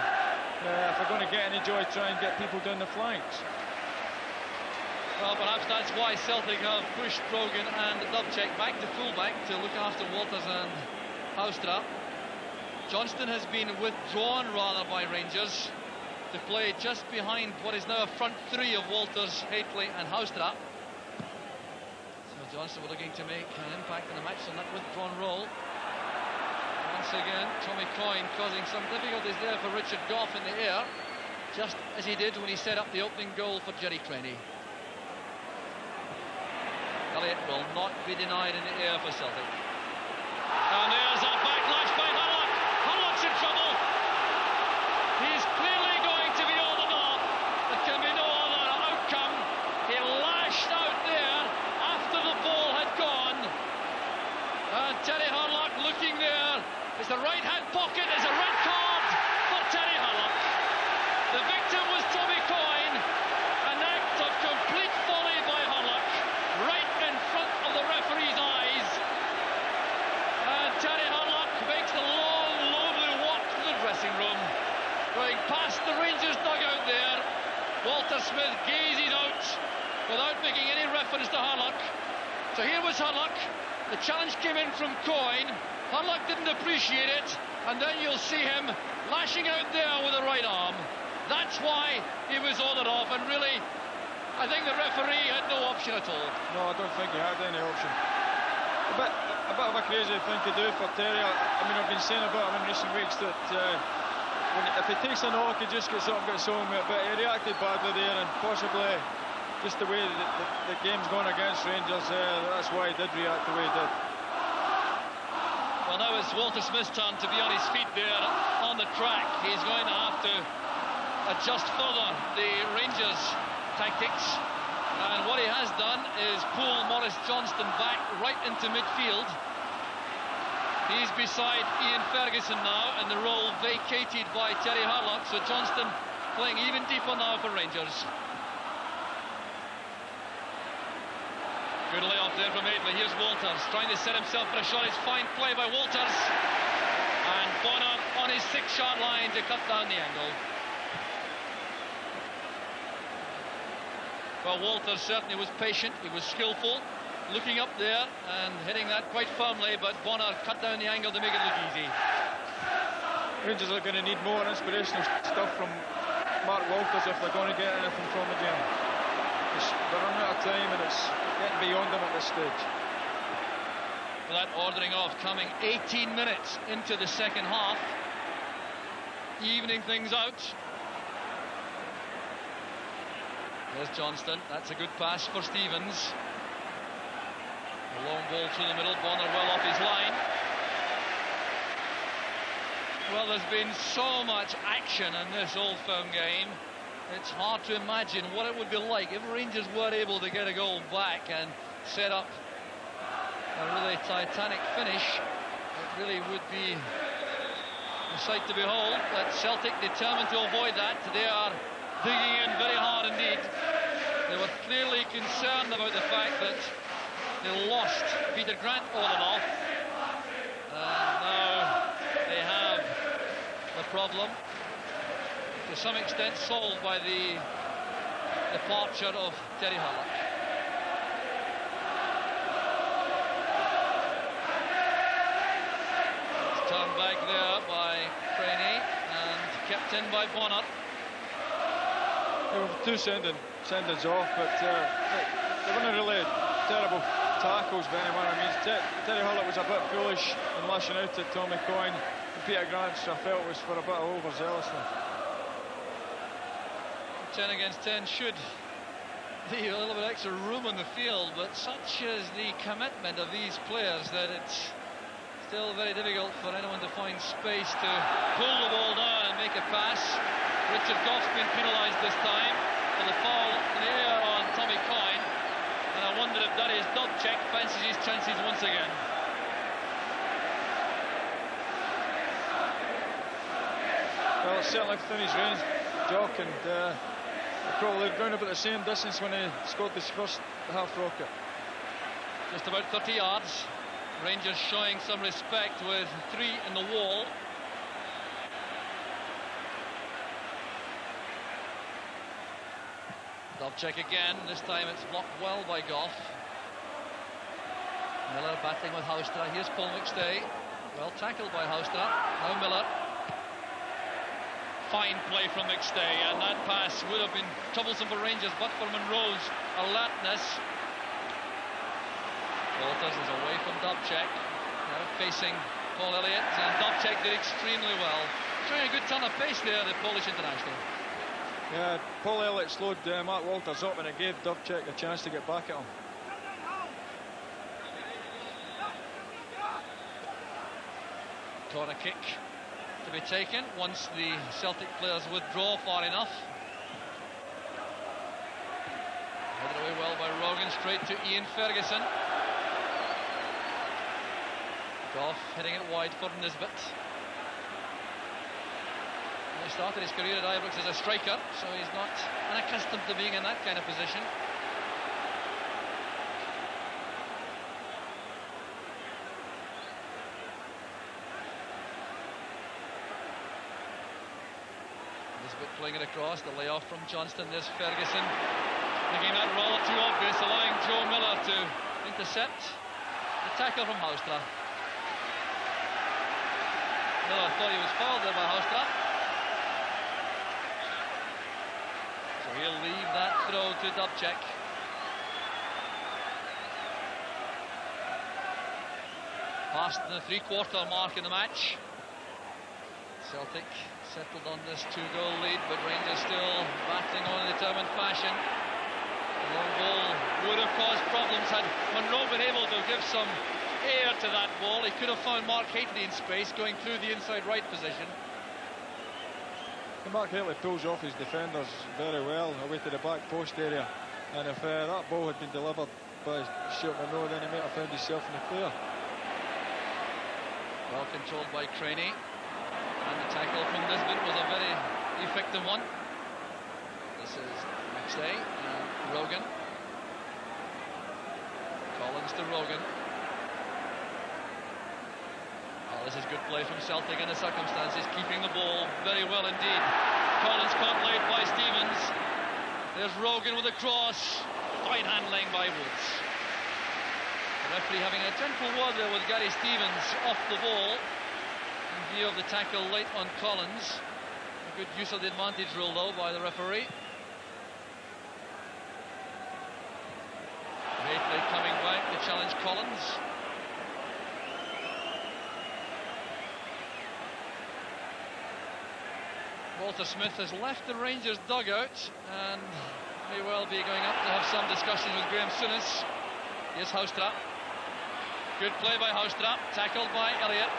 if they're going to get any joy, try and get people down the flanks. Well, perhaps that's why Celtic have pushed Rogan and Dubček back to fullback to look after Walters and Houstra. Johnston has been withdrawn rather by Rangers to play just behind what is now a front three of Walters, Hateley and Houstra. So Johnston were looking to make an impact in the match on that withdrawn role. Once again, Tommy Coyne causing some difficulties there for Richard Gough in the air, just as he did when he set up the opening goal for Jerry Craney. Elliott will not be denied in the air for Celtic. And there's a backlash by Hurlock. Hurlock's in trouble. He's clearly going to Terry Harlock looking there. It's the right-hand pocket. It's a red card for Terry Harlock. The victim was Tommy Coyne. An act of complete folly by Harlock, right in front of the referee's eyes. And Terry Harlock makes the long, lonely walk to the dressing room, going past the Rangers dugout there. Walter Smith gazing out without making any reference to Harlock. So here was Harlock. The challenge came in from Coyne. Harlock didn't appreciate it, and then you'll see him lashing out there with the right arm. That's why he was ordered off, and really, I think the referee had no option at all. No, I don't think he had any option. A bit of a crazy thing to do for Terry. I mean, I've been saying about him in recent weeks that if he takes a knock, he just gets up and gets on with it, but he reacted badly there, and possibly just the way the game's gone against Rangers, that's why he did react the way he did. Well, now it's Walter Smith's turn to be on his feet there on the track. He's going to have to adjust further the Rangers' tactics, and what he has done is pull Maurice Johnston back right into midfield. He's beside Ian Ferguson now, and the role vacated by Terry Harlock, so Johnston playing even deeper now for Rangers. Good layoff there from Madeley. Here's Walters trying to set himself for a shot. It's fine play by Walters, and Bonner on his 6-yard line to cut down the angle. Well, Walters certainly was patient, he was skillful, looking up there and hitting that quite firmly, but Bonner cut down the angle to make it look easy. Rangers are going to need more inspirational stuff from Mark Walters if they're going to get anything from the game. They're running out of time, and it's getting beyond them at this stage. Well, that ordering off coming 18 minutes into the second half, evening things out. There's Johnston. That's a good pass for Stevens. A long ball through the middle. Bonner well off his line. Well, there's been so much action in this Old Firm game. It's hard to imagine what it would be like if Rangers were able to get a goal back and set up a really titanic finish. It really would be a sight to behold. But Celtic determined to avoid that. They are digging in very hard indeed. They were clearly concerned about the fact that they lost Peter Grant all off, and now they have the problem to some extent solved by the departure of Terry Harlock. It's turned back there by Craney and kept in by Bonner. There were two sendings off, but they weren't really terrible tackles by anyone. I mean, Terry Harlock was a bit foolish in lashing out at Tommy Coyne, and Peter Grant, I felt, was for a bit of overzealousness. 10 against 10 should leave a little bit extra room on the field, but such is the commitment of these players that it's still very difficult for anyone to find space to pull the ball down and make a pass. Richard Goff's been penalised this time for the foul in the air on Tommy Coyne, and I wonder if Darius Dobchek fancies his chances once again. Well, it's certainly within his range, Jock, and probably going about the same distance when he scored this first half rocket. Just about 30 yards. Rangers showing some respect with 3 in the wall. Dobchek again. This time it's blocked well by Goff. Miller battling with Houstra. Here's Paul McStay. Well tackled by Houstra. Now Miller. Fine play from McStay, and that pass would have been troublesome for Rangers but for Monroe's alertness. Walters is away from Dobchek, now facing Paul Elliott, and Dobchek did extremely well. Showing a good turn of pace there, the Polish international. Yeah, Paul Elliott slowed Mark Walters up, and it gave Dobchek a chance to get back at him. Corner kick to be taken once the Celtic players withdraw far enough. Headed away well by Rogan, straight to Ian Ferguson. Goff hitting it wide for Nisbet. He started his career at Ibrox as a striker, so he's not unaccustomed to being in that kind of position. Nisbet playing it across, the layoff from Johnston. There's Ferguson making that rather too obvious, allowing Joe Miller to intercept the tackle from Houstra. Miller thought he was fouled there by Houstra. So he'll leave that throw to Dubček. Past the three-quarter mark in the match. Celtic settled on this 2-goal lead, but Rangers still battling on in determined fashion. The long ball would have caused problems had Monroe been able to give some air to that ball. He could have found Mark Hateley in space going through the inside right position. Mark Hateley pulls off his defenders very well away to the back post area, and if that ball had been delivered by Stuart Monroe, then he might have found himself in the clear. Well controlled by Craney, and the tackle from Nisbet was a very effective one. This is McStay and Rogan. Collins to Rogan. Oh, this is good play from Celtic in the circumstances, keeping the ball very well indeed. Collins caught late by Stevens. There's Rogan with a cross. Fine handling by Woods. The referee having a gentle word there with Gary Stevens off the ball in view of the tackle late on Collins. A good use of the advantage rule though by the referee. Hateley coming back to challenge Collins. Walter Smith has left the Rangers dugout and may well be going up to have some discussions with Graham Souness. Here's Houstra. Good play by Houstra, tackled by Elliott.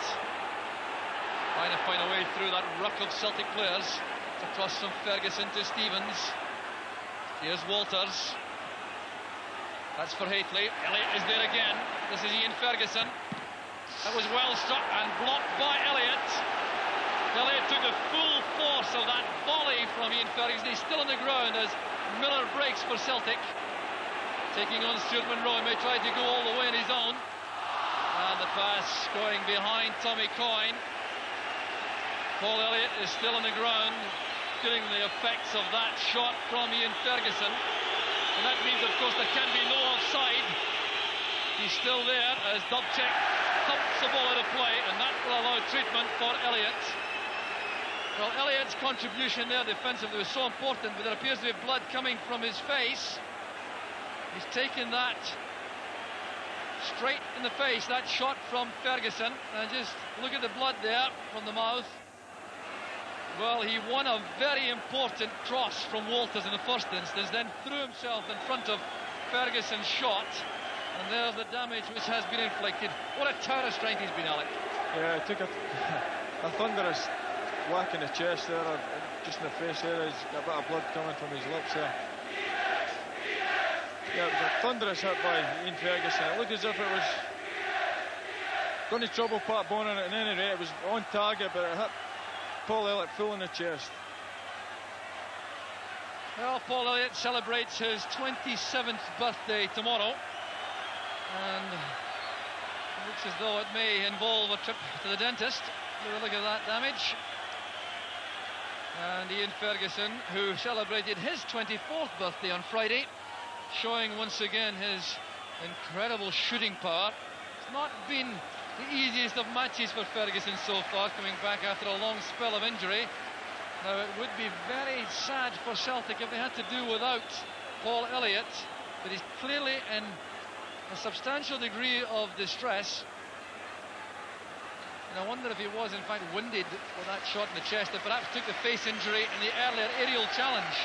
Trying to find a way through that ruck of Celtic players. It's across from Ferguson to Stevens. Here's Walters. That's for Hateley. Elliott is there again. This is Ian Ferguson. That was well struck and blocked by Elliott. Elliott took the full force of that volley from Ian Ferguson. He's still on the ground as Miller breaks for Celtic. Taking on Stuart Monroe. He may try to go all the way on his own. And the pass going behind Tommy Coyne. Paul Elliott is still on the ground, getting the effects of that shot from Ian Ferguson. And that means, of course, there can be no offside. He's still there as Dubček thumps the ball out of play, and that will allow treatment for Elliott. Well, Elliott's contribution there defensively was so important, but there appears to be blood coming from his face. He's taken that straight in the face, that shot from Ferguson, and just look at the blood there from the mouth. Well, he won a very important cross from Walters in the first instance, then threw himself in front of Ferguson's shot, and there's the damage which has been inflicted. What a tower of strength he's been, Alec. Yeah, he took a thunderous whack in the chest there, just in the face there. There's a bit of blood coming from his lips there. Yeah, it was a thunderous hit by Ian Ferguson. It looked as if it was going to trouble Pat Bonner at any rate. It was on target, but it hit Paul Elliott full in the chest. Well, Paul Elliott celebrates his 27th birthday tomorrow, and it looks as though it may involve a trip to the dentist. Look at that damage. And Ian Ferguson, who celebrated his 24th birthday on Friday, showing once again his incredible shooting power. It's not been the easiest of matches for Ferguson so far, coming back after a long spell of injury. Now, it would be very sad for Celtic if they had to do without Paul Elliott, but he's clearly in a substantial degree of distress. And I wonder if he was in fact winded with that shot in the chest, and perhaps took the face injury in the earlier aerial challenge.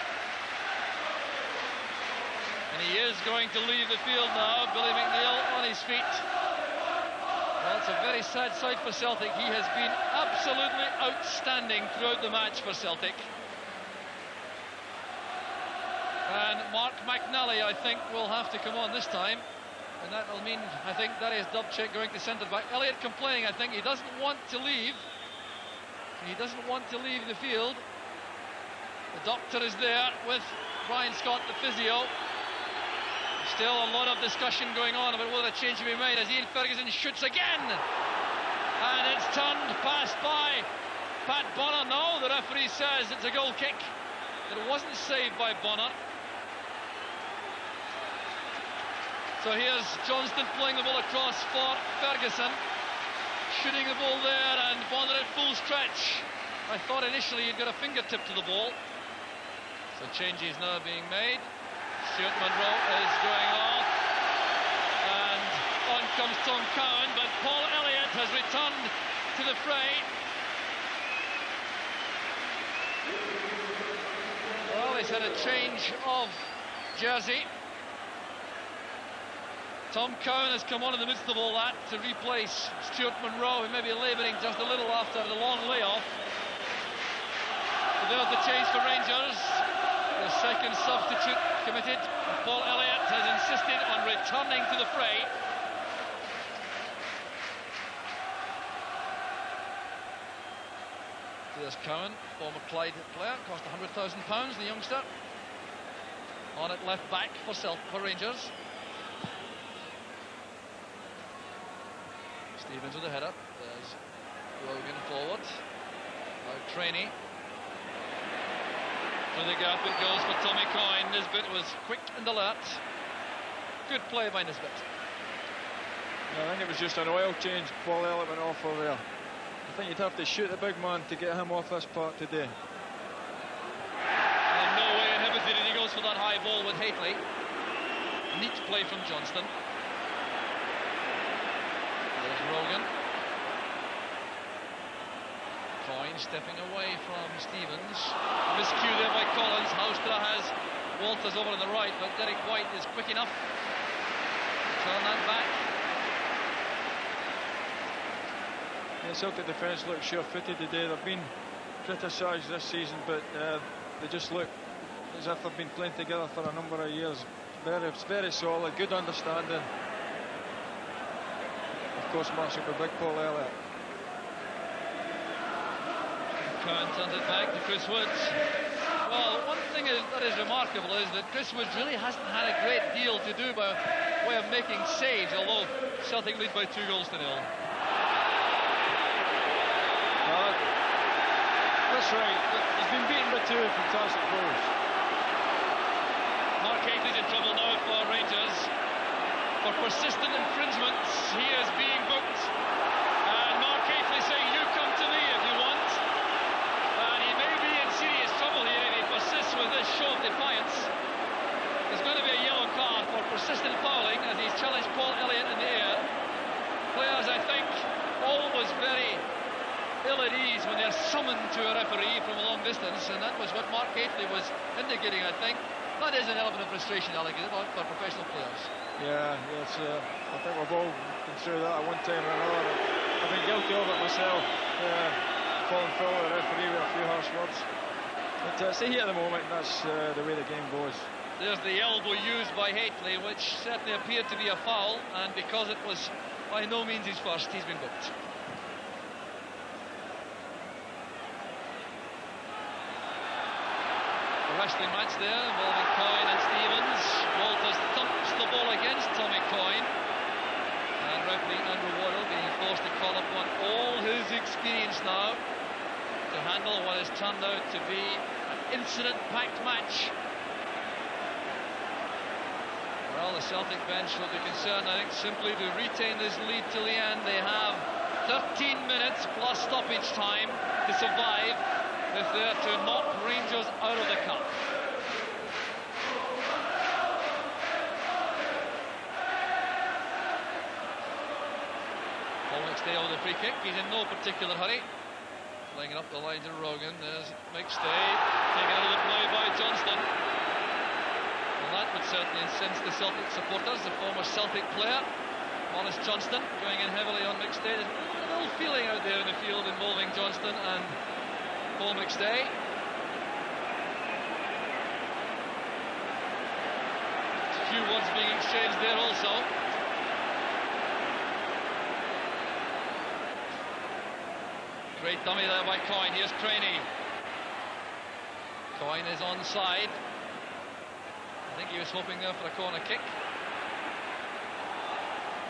And he is going to leave the field now. Billy McNeil on his feet. Well, it's a very sad sight for Celtic. He has been absolutely outstanding throughout the match for Celtic. And Mark McNally, I think, will have to come on this time, And that will mean, I think, Darius Dubček going to centre-back. Elliott complaining, I think. He doesn't want to leave. He doesn't want to leave the field. The doctor is there with Brian Scott, the physio. Still a lot of discussion going on about whether a change will be made as Ian Ferguson shoots again. And it's turned past by Pat Bonner. No, the referee says it's a goal kick. It wasn't saved by Bonner. So here's Johnston playing the ball across for Ferguson. Shooting the ball there, and Bonner at full stretch. I thought initially he'd got a fingertip to the ball. So changes now being made. Stuart Munro is going off. And on comes Tom Cowan, but Paul Elliott has returned to the fray. Well, he's had a change of jersey. Tom Cowan has come on in the midst of all that to replace Stuart Munro, who may be labouring just a little after the long layoff. So there's the change for Rangers. The second substitute committed. Paul Elliott has insisted on returning to the fray. There's Cowan, former Clyde player, cost £100,000, the youngster. On at left back for Rangers. Stevens with the header. There's Rogan forward. Now Trainee. Through the gap it goes for Tommy Coyne. Nisbet was quick and alert. Good play by Nisbet. I think it was just an oil change. Paul Elliott went off over there. I think you'd have to shoot the big man to get him off this part today. And no way inhibited, and he goes for that high ball with Hateley. Neat play from Johnston. There's Rogan. Coyne stepping away from Stevens. Miscue there by Collins. Houstra has Walters over on the right, but Derek White is quick enough to turn that back. The Celtic defence looks sure-footed today. They've been criticised this season, but they just look as if they've been playing together for a number of years. Very solid, good understanding. Of course, matching with big Paul Elliott. Cowan turns it back to Chris Woods. Well, one thing that is remarkable is that Chris Woods really hasn't had a great deal to do by way of making saves, although Celtic lead by 2-0. That's right. He's been beaten by 2 fantastic goals. Mark Hateley's in trouble now for Rangers. For persistent infringements, he is being booked. And Mark Hateley saying, you come to me if you want. And he may be in serious trouble here if he persists with this show of defiance. There's going to be a yellow card for persistent fouling as he's challenged Paul Elliott in the air. Players, I think, always very ill at ease when they're summoned to a referee from a long distance, and that was what Mark Hateley was indicating, I think. That is an element of frustration, Alec, is it not, for professional players? Yeah, yes, I think we've all been through that at one time or another. I've been guilty of it myself, falling foul of the referee with a few harsh words. But see here at the moment, that's the way the game goes. There's the elbow used by Hateley, which certainly appeared to be a foul, and because it was by no means his first, he's been booked. Wrestling match there involving Coyne and Stevens. Walters thumps the ball against Tommy Coyne, and referee Andrew Worrell being forced to call upon all his experience now to handle what has turned out to be an incident-packed match. Well, the Celtic bench will be concerned, I think, simply to retain this lead till the end. They have 13 minutes plus stoppage time to survive if they're to knock Rangers out of the cup. Paul McStay over the free kick. He's in no particular hurry. Playing it up the line to Rogan. There's McStay taken out of the play by Johnston. Well, that would certainly incense the Celtic supporters. The former Celtic player, Maurice Johnston, going in heavily on McStay. There's a little feeling out there in the field involving Johnston and Paul McStay. A few words being exchanged there also. Great dummy there by Coyne. Here's Craney. Coyne is onside. I think he was hoping there for a corner kick.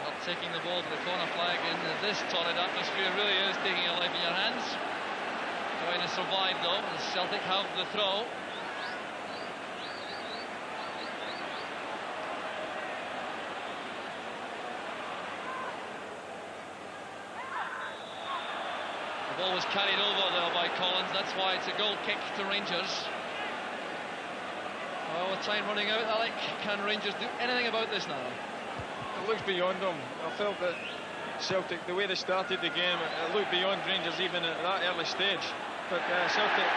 Not taking the ball to the corner flag in this torrid atmosphere really is taking your life in your hands. Coyne has survived though, and Celtic have the throw. The ball was carried over there by Collins, that's why it's a goal kick to Rangers. Oh, with time running out, Alec, can Rangers do anything about this now? It looks beyond them. I felt that Celtic, the way they started the game, it looked beyond Rangers even at that early stage. But Celtic,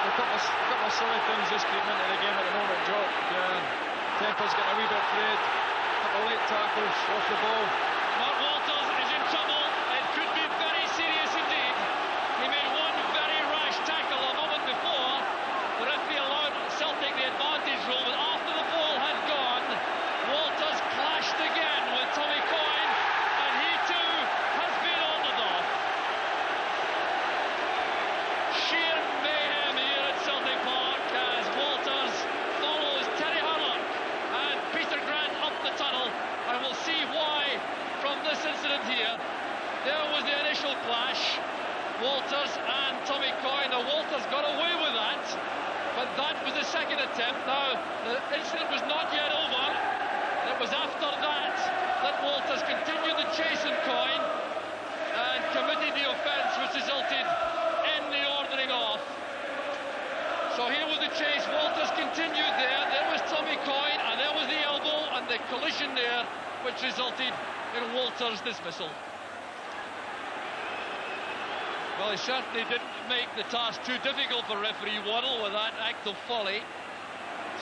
a couple of silly things just creeping into the game at the moment. Jock, tempo's getting a wee bit frayed. A couple of late tackles off the ball. Mark Walters is in trouble. It could be very serious indeed. He made one very rash tackle a moment before. The referee allowed Celtic the advantage rule, but after the ball had gone, Walters clashed again with Tommy Coyne, and he too has been ordered off. Sheer mayhem here at Celtic Park as Walters follows Terry Harlock and Peter Grant up the tunnel, and we'll see why from this incident here. There was the initial clash, Walters and Tommy Coyne. Now Walters got away with that, but that was the second attempt. Now the incident was not yet over. It was after that that Walters continued the chase on Coyne and committed the offence, which resulted in the ordering off. So here was the chase. Walters continued there. There was Tommy Coyne, and there was the elbow and the collision there, which resulted in Walters' dismissal. Well, he certainly didn't make the task too difficult for referee Waddle with that act of folly.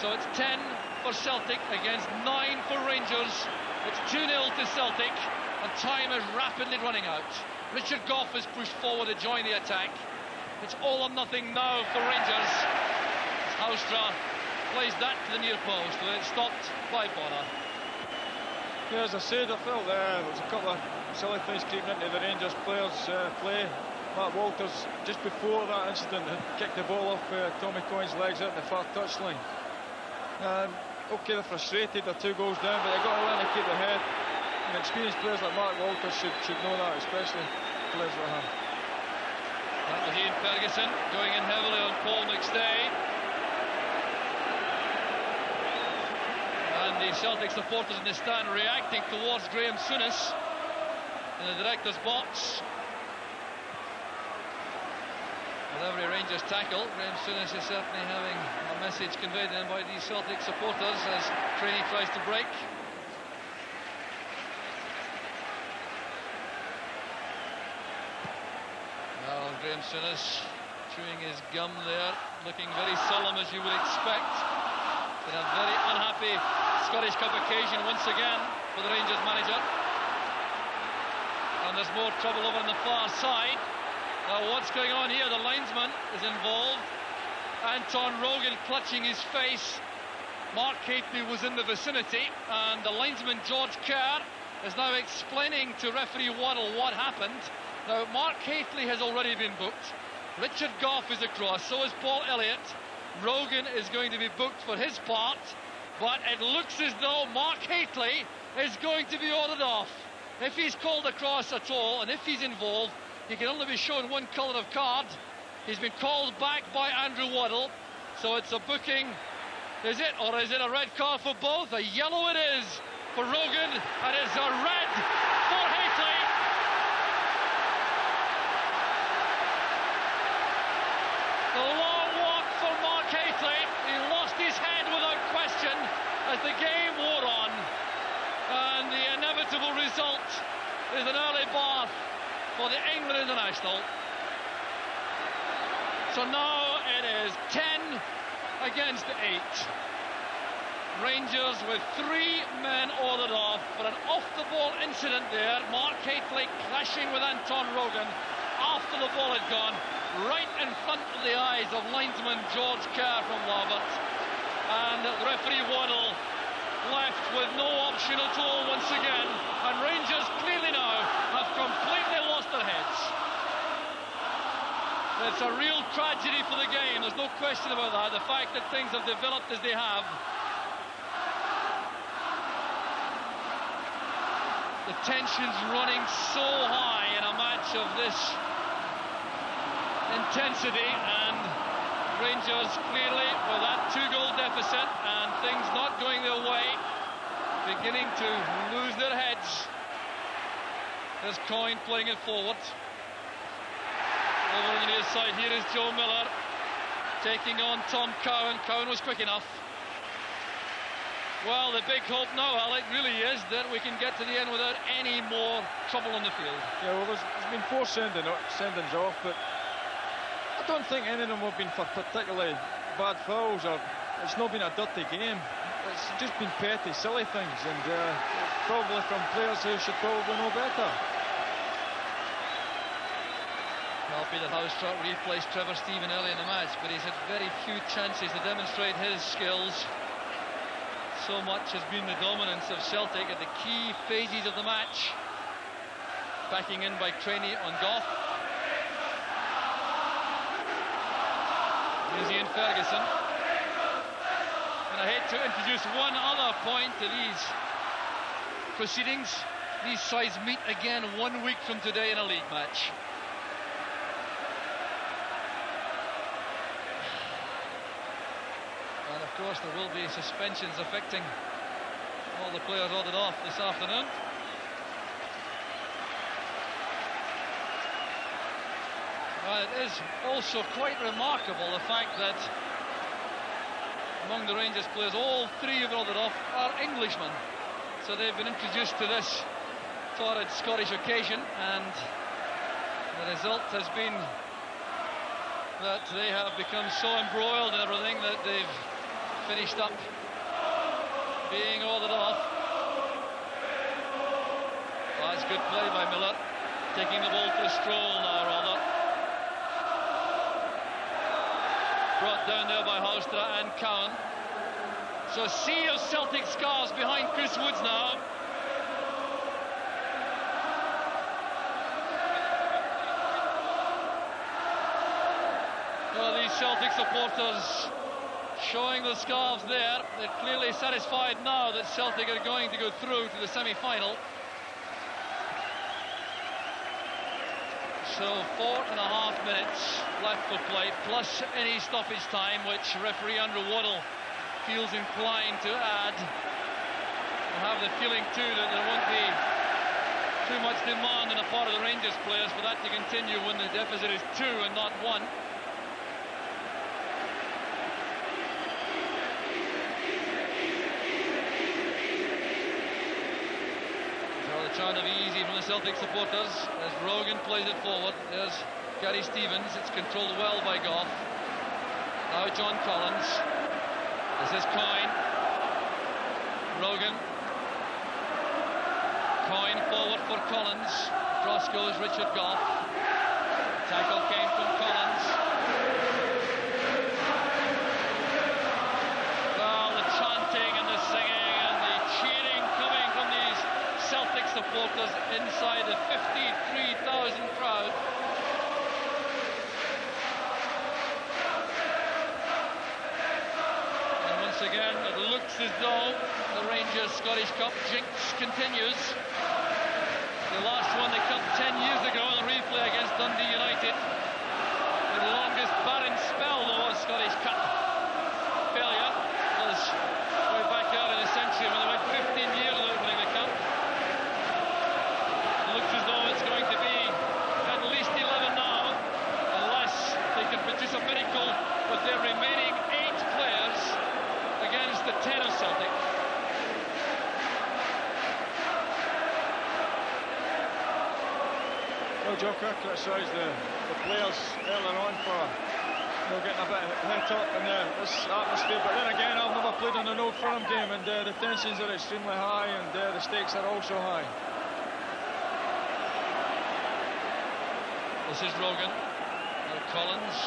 So it's 10 for Celtic against 9 for Rangers. It's 2-0 to Celtic, and time is rapidly running out. Richard Gough is pushed forward to join the attack. It's all or nothing now for Rangers. Houstra plays that to the near post, but it's stopped by Bonner. Yeah, as I said, I felt there was a couple of silly things creeping into the Rangers players' play. Mark Walters, just before that incident, had kicked the ball off Tommy Coyne's legs out in the far touchline. Okay, they're frustrated, they're 2 goals down, but they've got to learn to keep their head. And experienced players like Mark Walters should know that, especially players like him. That was Ian Ferguson going in heavily on Paul McStay. And the Celtic supporters in the stand reacting towards Graham Souness in the director's box. With every Rangers tackle, Graham Souness is certainly having a message conveyed to him by these Celtic supporters as Craney tries to break. Well, Graham Souness chewing his gum there, looking very solemn as you would expect. In a very unhappy Scottish Cup occasion once again for the Rangers manager. And there's more trouble over on the far side. Now what's going on here? The linesman is involved. Anton Rogan clutching his face. Mark Hateley was in the vicinity, and the linesman George Kerr is now explaining to referee Waddle what happened. Now Mark Hateley has already been booked. Richard Gough is across, so is Paul Elliott. Rogan is going to be booked for his part, but it looks as though Mark Hateley is going to be ordered off. If he's called across at all, and if he's involved, he can only be shown one colour of card. He's been called back by Andrew Waddle, so it's a booking. Is it, or is it a red card for both? A yellow it is for Rogan, and it's a red for Hateley. The long walk for Mark Hateley. He lost his head without question as the game wore on, and the inevitable result is an early bath for the England international. So now it is 10 against 8. Rangers with 3 men ordered off for an off-the-ball incident there. Mark Hateley clashing with Anton Rogan after the ball had gone right in front of the eyes of linesman George Kerr from Larbert. And referee Waddle left with no option at all once again. And Rangers clearly now have completely lost their heads. It's a real tragedy for the game, there's no question about that. The fact that things have developed as they have. The tension's running so high in a match of this intensity, and Rangers clearly with that 2-goal deficit and things not going their way, beginning to lose their heads. There's Coyne playing it forward. Over on the near side, here is Joe Miller taking on Tom Cowan. Cowan was quick enough. Well, the big hope now, Alec, really is that we can get to the end without any more trouble on the field. Yeah, well, there's been 4 sendings off, but I don't think any of them have been for particularly bad fouls, or it's not been a dirty game. It's just been petty, silly things, and probably from players who should probably know better. Well, Peter Housetrott replaced Trevor Steven early in the match, but he's had very few chances to demonstrate his skills. So much has been the dominance of Celtic at the key phases of the match. Backing in by Craney on Goff. Here's Ian Ferguson. And I hate to introduce one other point to these proceedings. These sides meet again 1 week from today in a league match. And of course there will be suspensions affecting all the players ordered off this afternoon. Well, it is also quite remarkable the fact that among the Rangers players, all 3 who've ordered off are Englishmen. So they've been introduced to this torrid Scottish occasion, and the result has been that they have become so embroiled in everything that they've finished up being ordered off. Oh, that's good play by Miller, taking the ball for a stroll now, rather. Brought down there by Houstra and Cowan. So a sea of Celtic scarves behind Chris Woods now. Well, these Celtic supporters showing the scarves there. They're clearly satisfied now that Celtic are going to go through to the semi-final. So 4.5 minutes left for play, plus any stoppage time, which referee Andrew Waddle feels inclined to add. I have the feeling too that there won't be too much demand on the part of the Rangers players for that to continue when the deficit is 2 and not 1. Trying to be easy from the Celtic supporters as Rogan plays it forward. There's Gary Stevens. It's controlled well by Goff. Now John Collins. This is Coyne. Rogan. Coyne forward for Collins. Cross goes Richard Goff. Tackle came from Collins. Well, the chanting and the singing and the cheering coming from these Celtic supporters inside the 53,000 crowd. And once again, it looks as though the Rangers Scottish Cup jinx continues. The last won the Cup 10 years ago in the replay against Dundee United. The longest barren spell, though, of Scottish Cup failure was way back early in the century when they went 15 years without winning the Cup. Looks as though it's going to be at least 11 now, unless they can produce a miracle with their remaining 8 players against the 10 of Celtic. Well, Joe Kirk criticised the players earlier on for getting a bit het up in this atmosphere, but then again, I've never played in an Old Firm game, and the tensions are extremely high, and the stakes are also high. This is Rogan. Now Collins.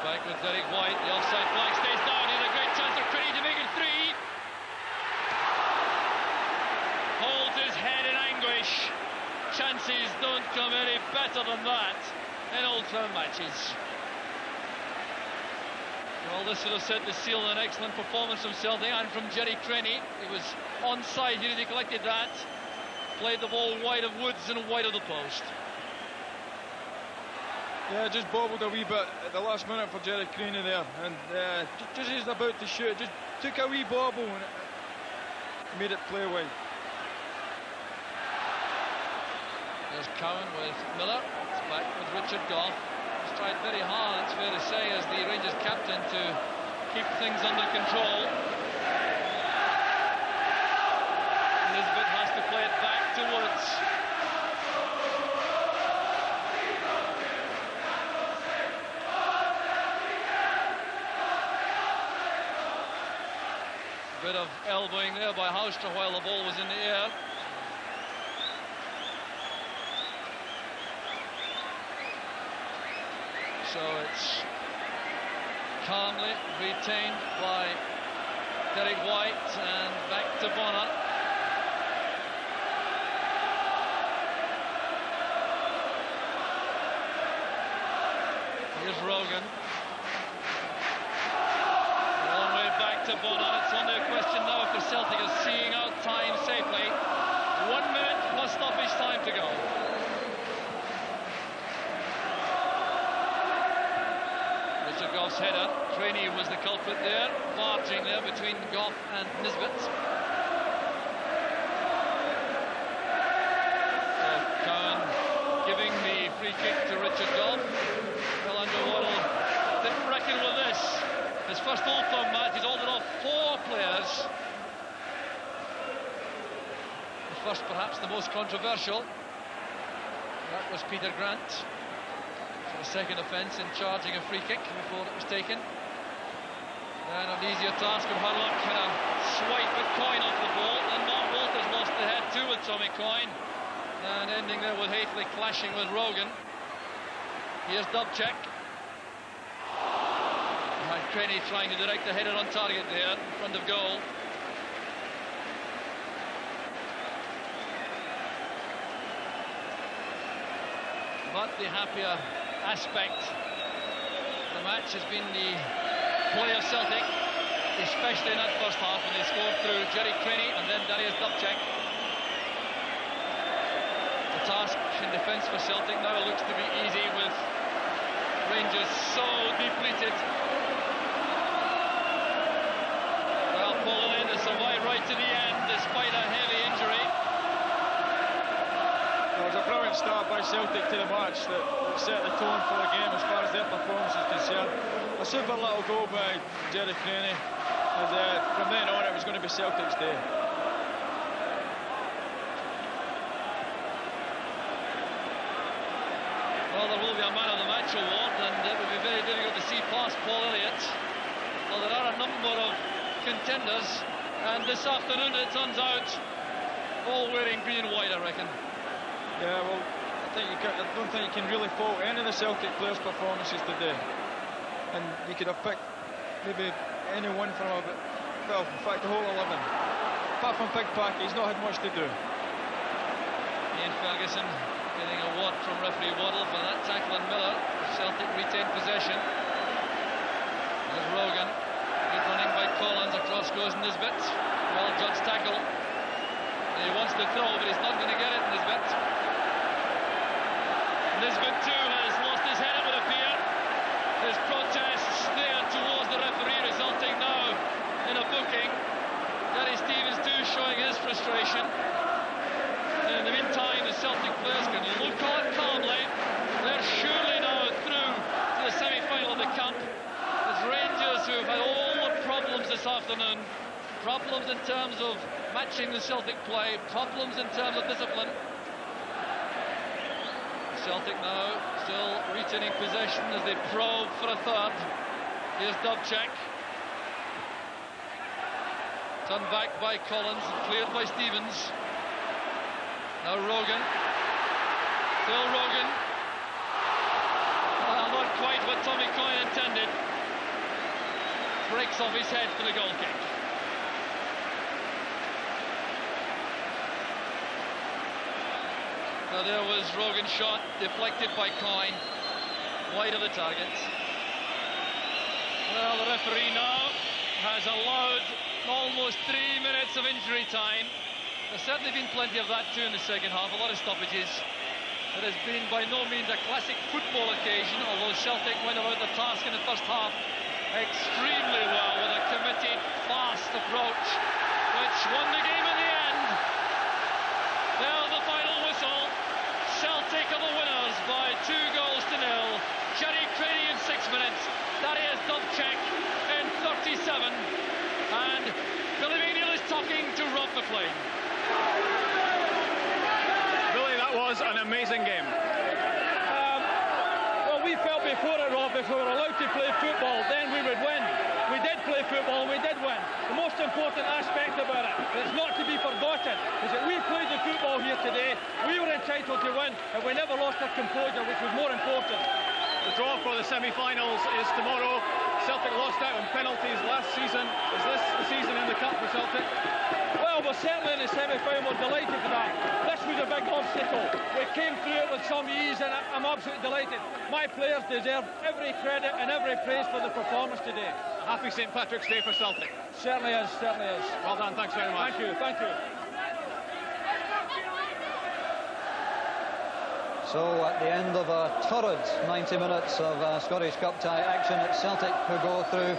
Back with Derek White. The offside flag stays down. Here's a great chance for Craney to make it 3. Holds his head in anguish. Chances don't come any better than that. in Old Firm matches. Well, this would have set the seal an excellent performance from Celtic and from Jerry Crenny. He was onside here as he collected that. Played the ball wide of Woods and wide of the post. Yeah, just bobbled a wee bit at the last minute for Jerry Crenny there, and just as he's about to shoot, just took a wee bobble and made it play wide. There's Cowan with Miller. It's back with Richard Goff. He's tried very hard, it's fair to say, as the Rangers captain, to keep things under control. Nisbet has to play it back to Woods. Bit of elbowing there by Houstra while the ball was in the air. So it's calmly retained by Derek White and back to Bonner. Here's Rogan. Long way back to Bonner. It's only a question now for Celtic of seeing out time safely. 1 minute plus stoppage time to go. Goff's header. Crenny was the culprit there, barging there between Goff and Nisbet. So Cowan giving the free kick to Richard Goff. Well, Andrew Waddle didn't reckon with this. His first Old Firm match, he's ordered off 4 players. The first, perhaps the most controversial. That was Peter Grant. A second offence in charging a free kick before it was taken. And an easier task of Hurlock had a swipe at Coyne off the ball, and Mark Walters lost the head too with Tommy Coyne, and ending there with Hayfley clashing with Rogan. Here's Dubček. And Crenny trying to direct the header on target there in front of goal. But the happier aspect of the match has been the play of Celtic, especially in that first half when they scored through Jerry Crenny and then Darius Dubček. The task in defence for Celtic now looks to be easy with Rangers so depleted. Well, pulling in to survive right to the end despite a heavy injury. It was a brilliant start by Celtic to the match that set the tone for the game as far as their performance is concerned. A super little goal by Jerry Crenny, and from then on it was going to be Celtic's day. Well, there will be a man of the match award, and it will be very difficult to see past Paul Elliott. Well, there are a number of contenders, and this afternoon it turns out all wearing green and white, I reckon. Yeah, well, I don't think you can really fault any of the Celtic players' performances today. And you could have picked maybe any one from a bit, well, in fact, the whole 11. Apart from Big Packy, he's not had much to do. Ian Ferguson getting a word from referee Waddle for that tackle on Miller. Celtic retained possession. There's Rogan. Good running by Collins. Across goes Nisbet. Well judged tackle. He wants to throw, but he's not going to get it, Nisbet. Nisbet too has lost his head, it would appear. There's protests there towards the referee, resulting now in a booking. Gary Stevens too showing his frustration. And in the meantime, the Celtic players can look on calmly. They're surely now through to the semi-final of the Cup. It's Rangers who have had all the problems this afternoon. Problems in terms of matching the Celtic play, problems in terms of discipline. Celtic now still retaining possession as they probe for a third. Here's Dubček. Turned back by Collins and cleared by Stevens. Now Rogan. Still Rogan. Well, not quite what Tommy Coyne intended. Breaks off his head for the goal kick. Now there was Rogan's shot, deflected by Coyne. wide of the target. Well, the referee now has allowed almost 3 minutes of injury time. There's certainly been plenty of that too in the second half, a lot of stoppages. It has been by no means a classic football occasion, although Celtic went about the task in the first half extremely well with a committed, fast approach, which won the game in the end. Now the final whistle. Celtic are the winners by 2 goals to 0. Jerry Crady in 6 minutes. Darius Dubček in 37. And Billy McNeil is talking to Rob McLean. Billy, that was an amazing game. Well, we felt before it, Rob, if we were allowed to play football, then we would win. We did play football and we did win. The most important aspect about it, that's not to be forgotten, is that we played the football here today. We were entitled to win, and we never lost our composure, which was more important. The draw for the semi-finals is tomorrow. Celtic lost out on penalties last season. Is this the season in the cup for Celtic? Well, we're certainly in the semi-final. We're delighted for that. This was a big obstacle. We came through it with some ease, and I'm absolutely delighted. My players deserve every credit and every praise for the performance today. Happy St. Patrick's Day for Celtic. Certainly is, certainly is. Well done, thanks very much. Thank you, thank you. So at the end of a torrid 90 minutes of Scottish Cup tie action, it's Celtic who go through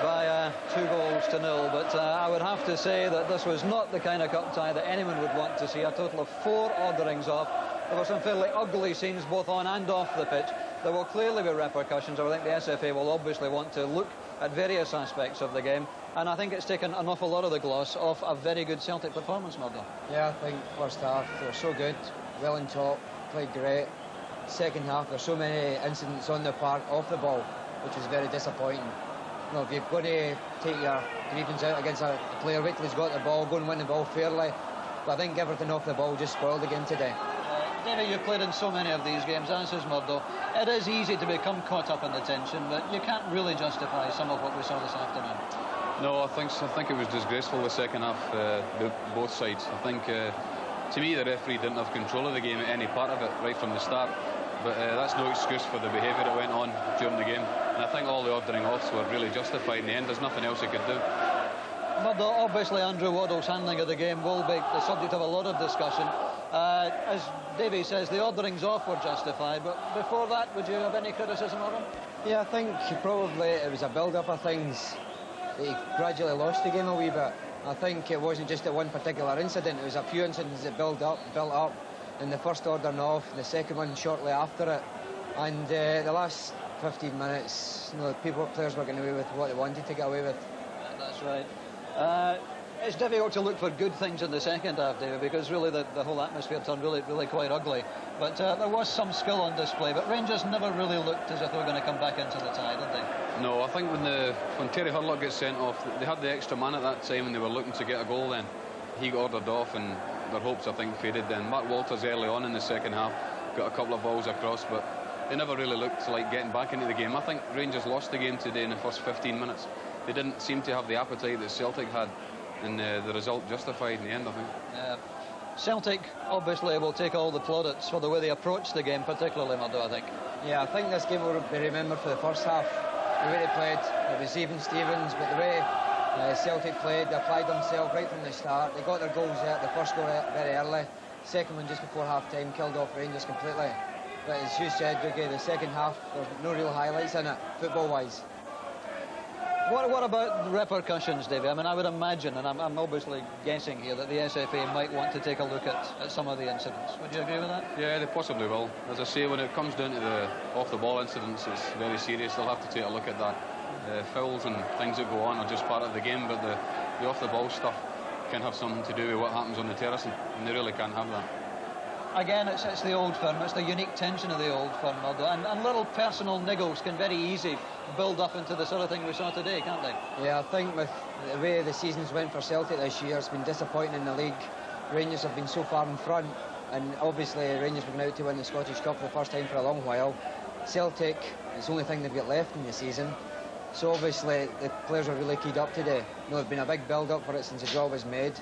by 2 goals to 0. But I would have to say that this was not the kind of cup tie that anyone would want to see. A total of 4 orderings off. There were some fairly ugly scenes both on and off the pitch. There will clearly be repercussions. I think the SFA will obviously want to look at various aspects of the game, and I think it's taken an awful lot of the gloss off a very good Celtic performance, Murdo. Yeah, I think first half they were so good, well on top, played great. Second half there's so many incidents on the park off the ball, which was very disappointing. You know, if you're going to take your grievance out against a player, wait till he's got the ball, go and win the ball fairly. But I think everything off the ball just spoiled the game today. David, you've played in so many of these games, as has Murdo. It is easy to become caught up in the tension, but you can't really justify some of what we saw this afternoon. No, I think it was disgraceful the second half, both sides. I think, to me, the referee didn't have control of the game at any part of it right from the start. But that's no excuse for the behaviour that went on during the game. And I think all the ordering offs were really justified in the end. There's nothing else he could do. Murdo, obviously Andrew Waddell's handling of the game will be the subject of a lot of discussion. As Davey says, the orderings off were justified, but before that, would you have any criticism of him? Yeah, I think probably it was a build-up of things that he gradually lost the game a wee bit. I think it wasn't just at one particular incident, it was a few incidents that built up, and the first ordering off, the second one shortly after it, and the last 15 minutes, you know, players were getting away with what they wanted to get away with. That's right. It's difficult to look for good things in the second half, David, because really the whole atmosphere turned really quite ugly. But there was some skill on display, but Rangers never really looked as if they were going to come back into the tie, did they? No, I think when Terry Hurlock gets sent off, they had the extra man at that time and they were looking to get a goal then. He got ordered off and their hopes, I think, faded then. Mark Walters early on in the second half got a couple of balls across, but they never really looked like getting back into the game. I think Rangers lost the game today in the first 15 minutes. They didn't seem to have the appetite that Celtic had, and the result justified in the end, I think. Celtic obviously will take all the plaudits for the way they approached the game, particularly, Murdo, I think. Yeah, I think this game will be remembered for the first half. The way they played, it was even Stevens, but the way Celtic played, they applied themselves right from the start. They got their goals there, the first goal very early, second one just before half-time, killed off Rangers completely. But as you said, Ricky, the second half, there's no real highlights in it, football-wise. What about the repercussions, Davey? I mean, I would imagine, and I'm obviously guessing here, that the SFA might want to take a look at some of the incidents. Would you agree with that? Yeah, they possibly will. As I say, when it comes down to the off-the-ball incidents, it's very serious. They'll have to take a look at that. Fouls and things that go on are just part of the game, but the off-the-ball stuff can have something to do with what happens on the terrace, and they really can't have that. Again, it's the old firm, it's the unique tension of the old firm, Murdo, and little personal niggles can very easy build up into the sort of thing we saw today, can't they? Yeah, I think with the way the seasons went for Celtic this year, it's been disappointing in the league. Rangers have been so far in front, and obviously Rangers were out to win the Scottish Cup for the first time for a long while. Celtic, it's the only thing they've got left in the season, so obviously the players are really keyed up today. You know, there's been a big build-up for it since the draw was made.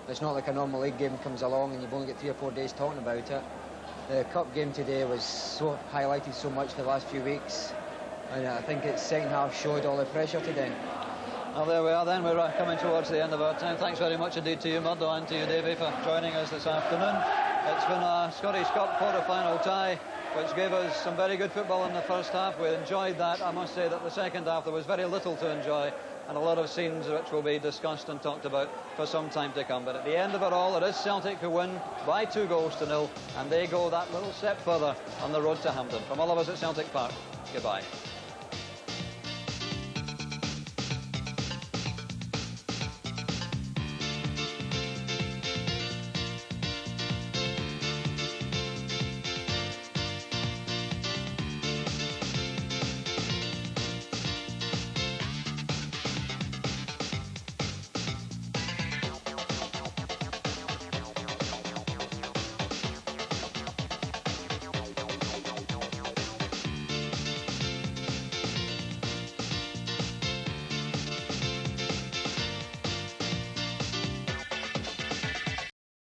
It's not like a normal league game comes along and you've only got 3 or 4 days talking about it. The cup game today was so highlighted so much the last few weeks, and I think its second half showed all the pressure today. Well, there we are then. We're coming towards the end of our time. Thanks very much indeed to you, Murdo, and to you, Davy, for joining us this afternoon. It's been a Scottish Cup quarter-final tie, which gave us some very good football in the first half. We enjoyed that. I must say that the second half there was very little to enjoy, and a lot of scenes which will be discussed and talked about for some time to come. But at the end of it all, it is Celtic who win by 2-0, and they go that little step further on the road to Hampden. From all of us at Celtic Park, goodbye.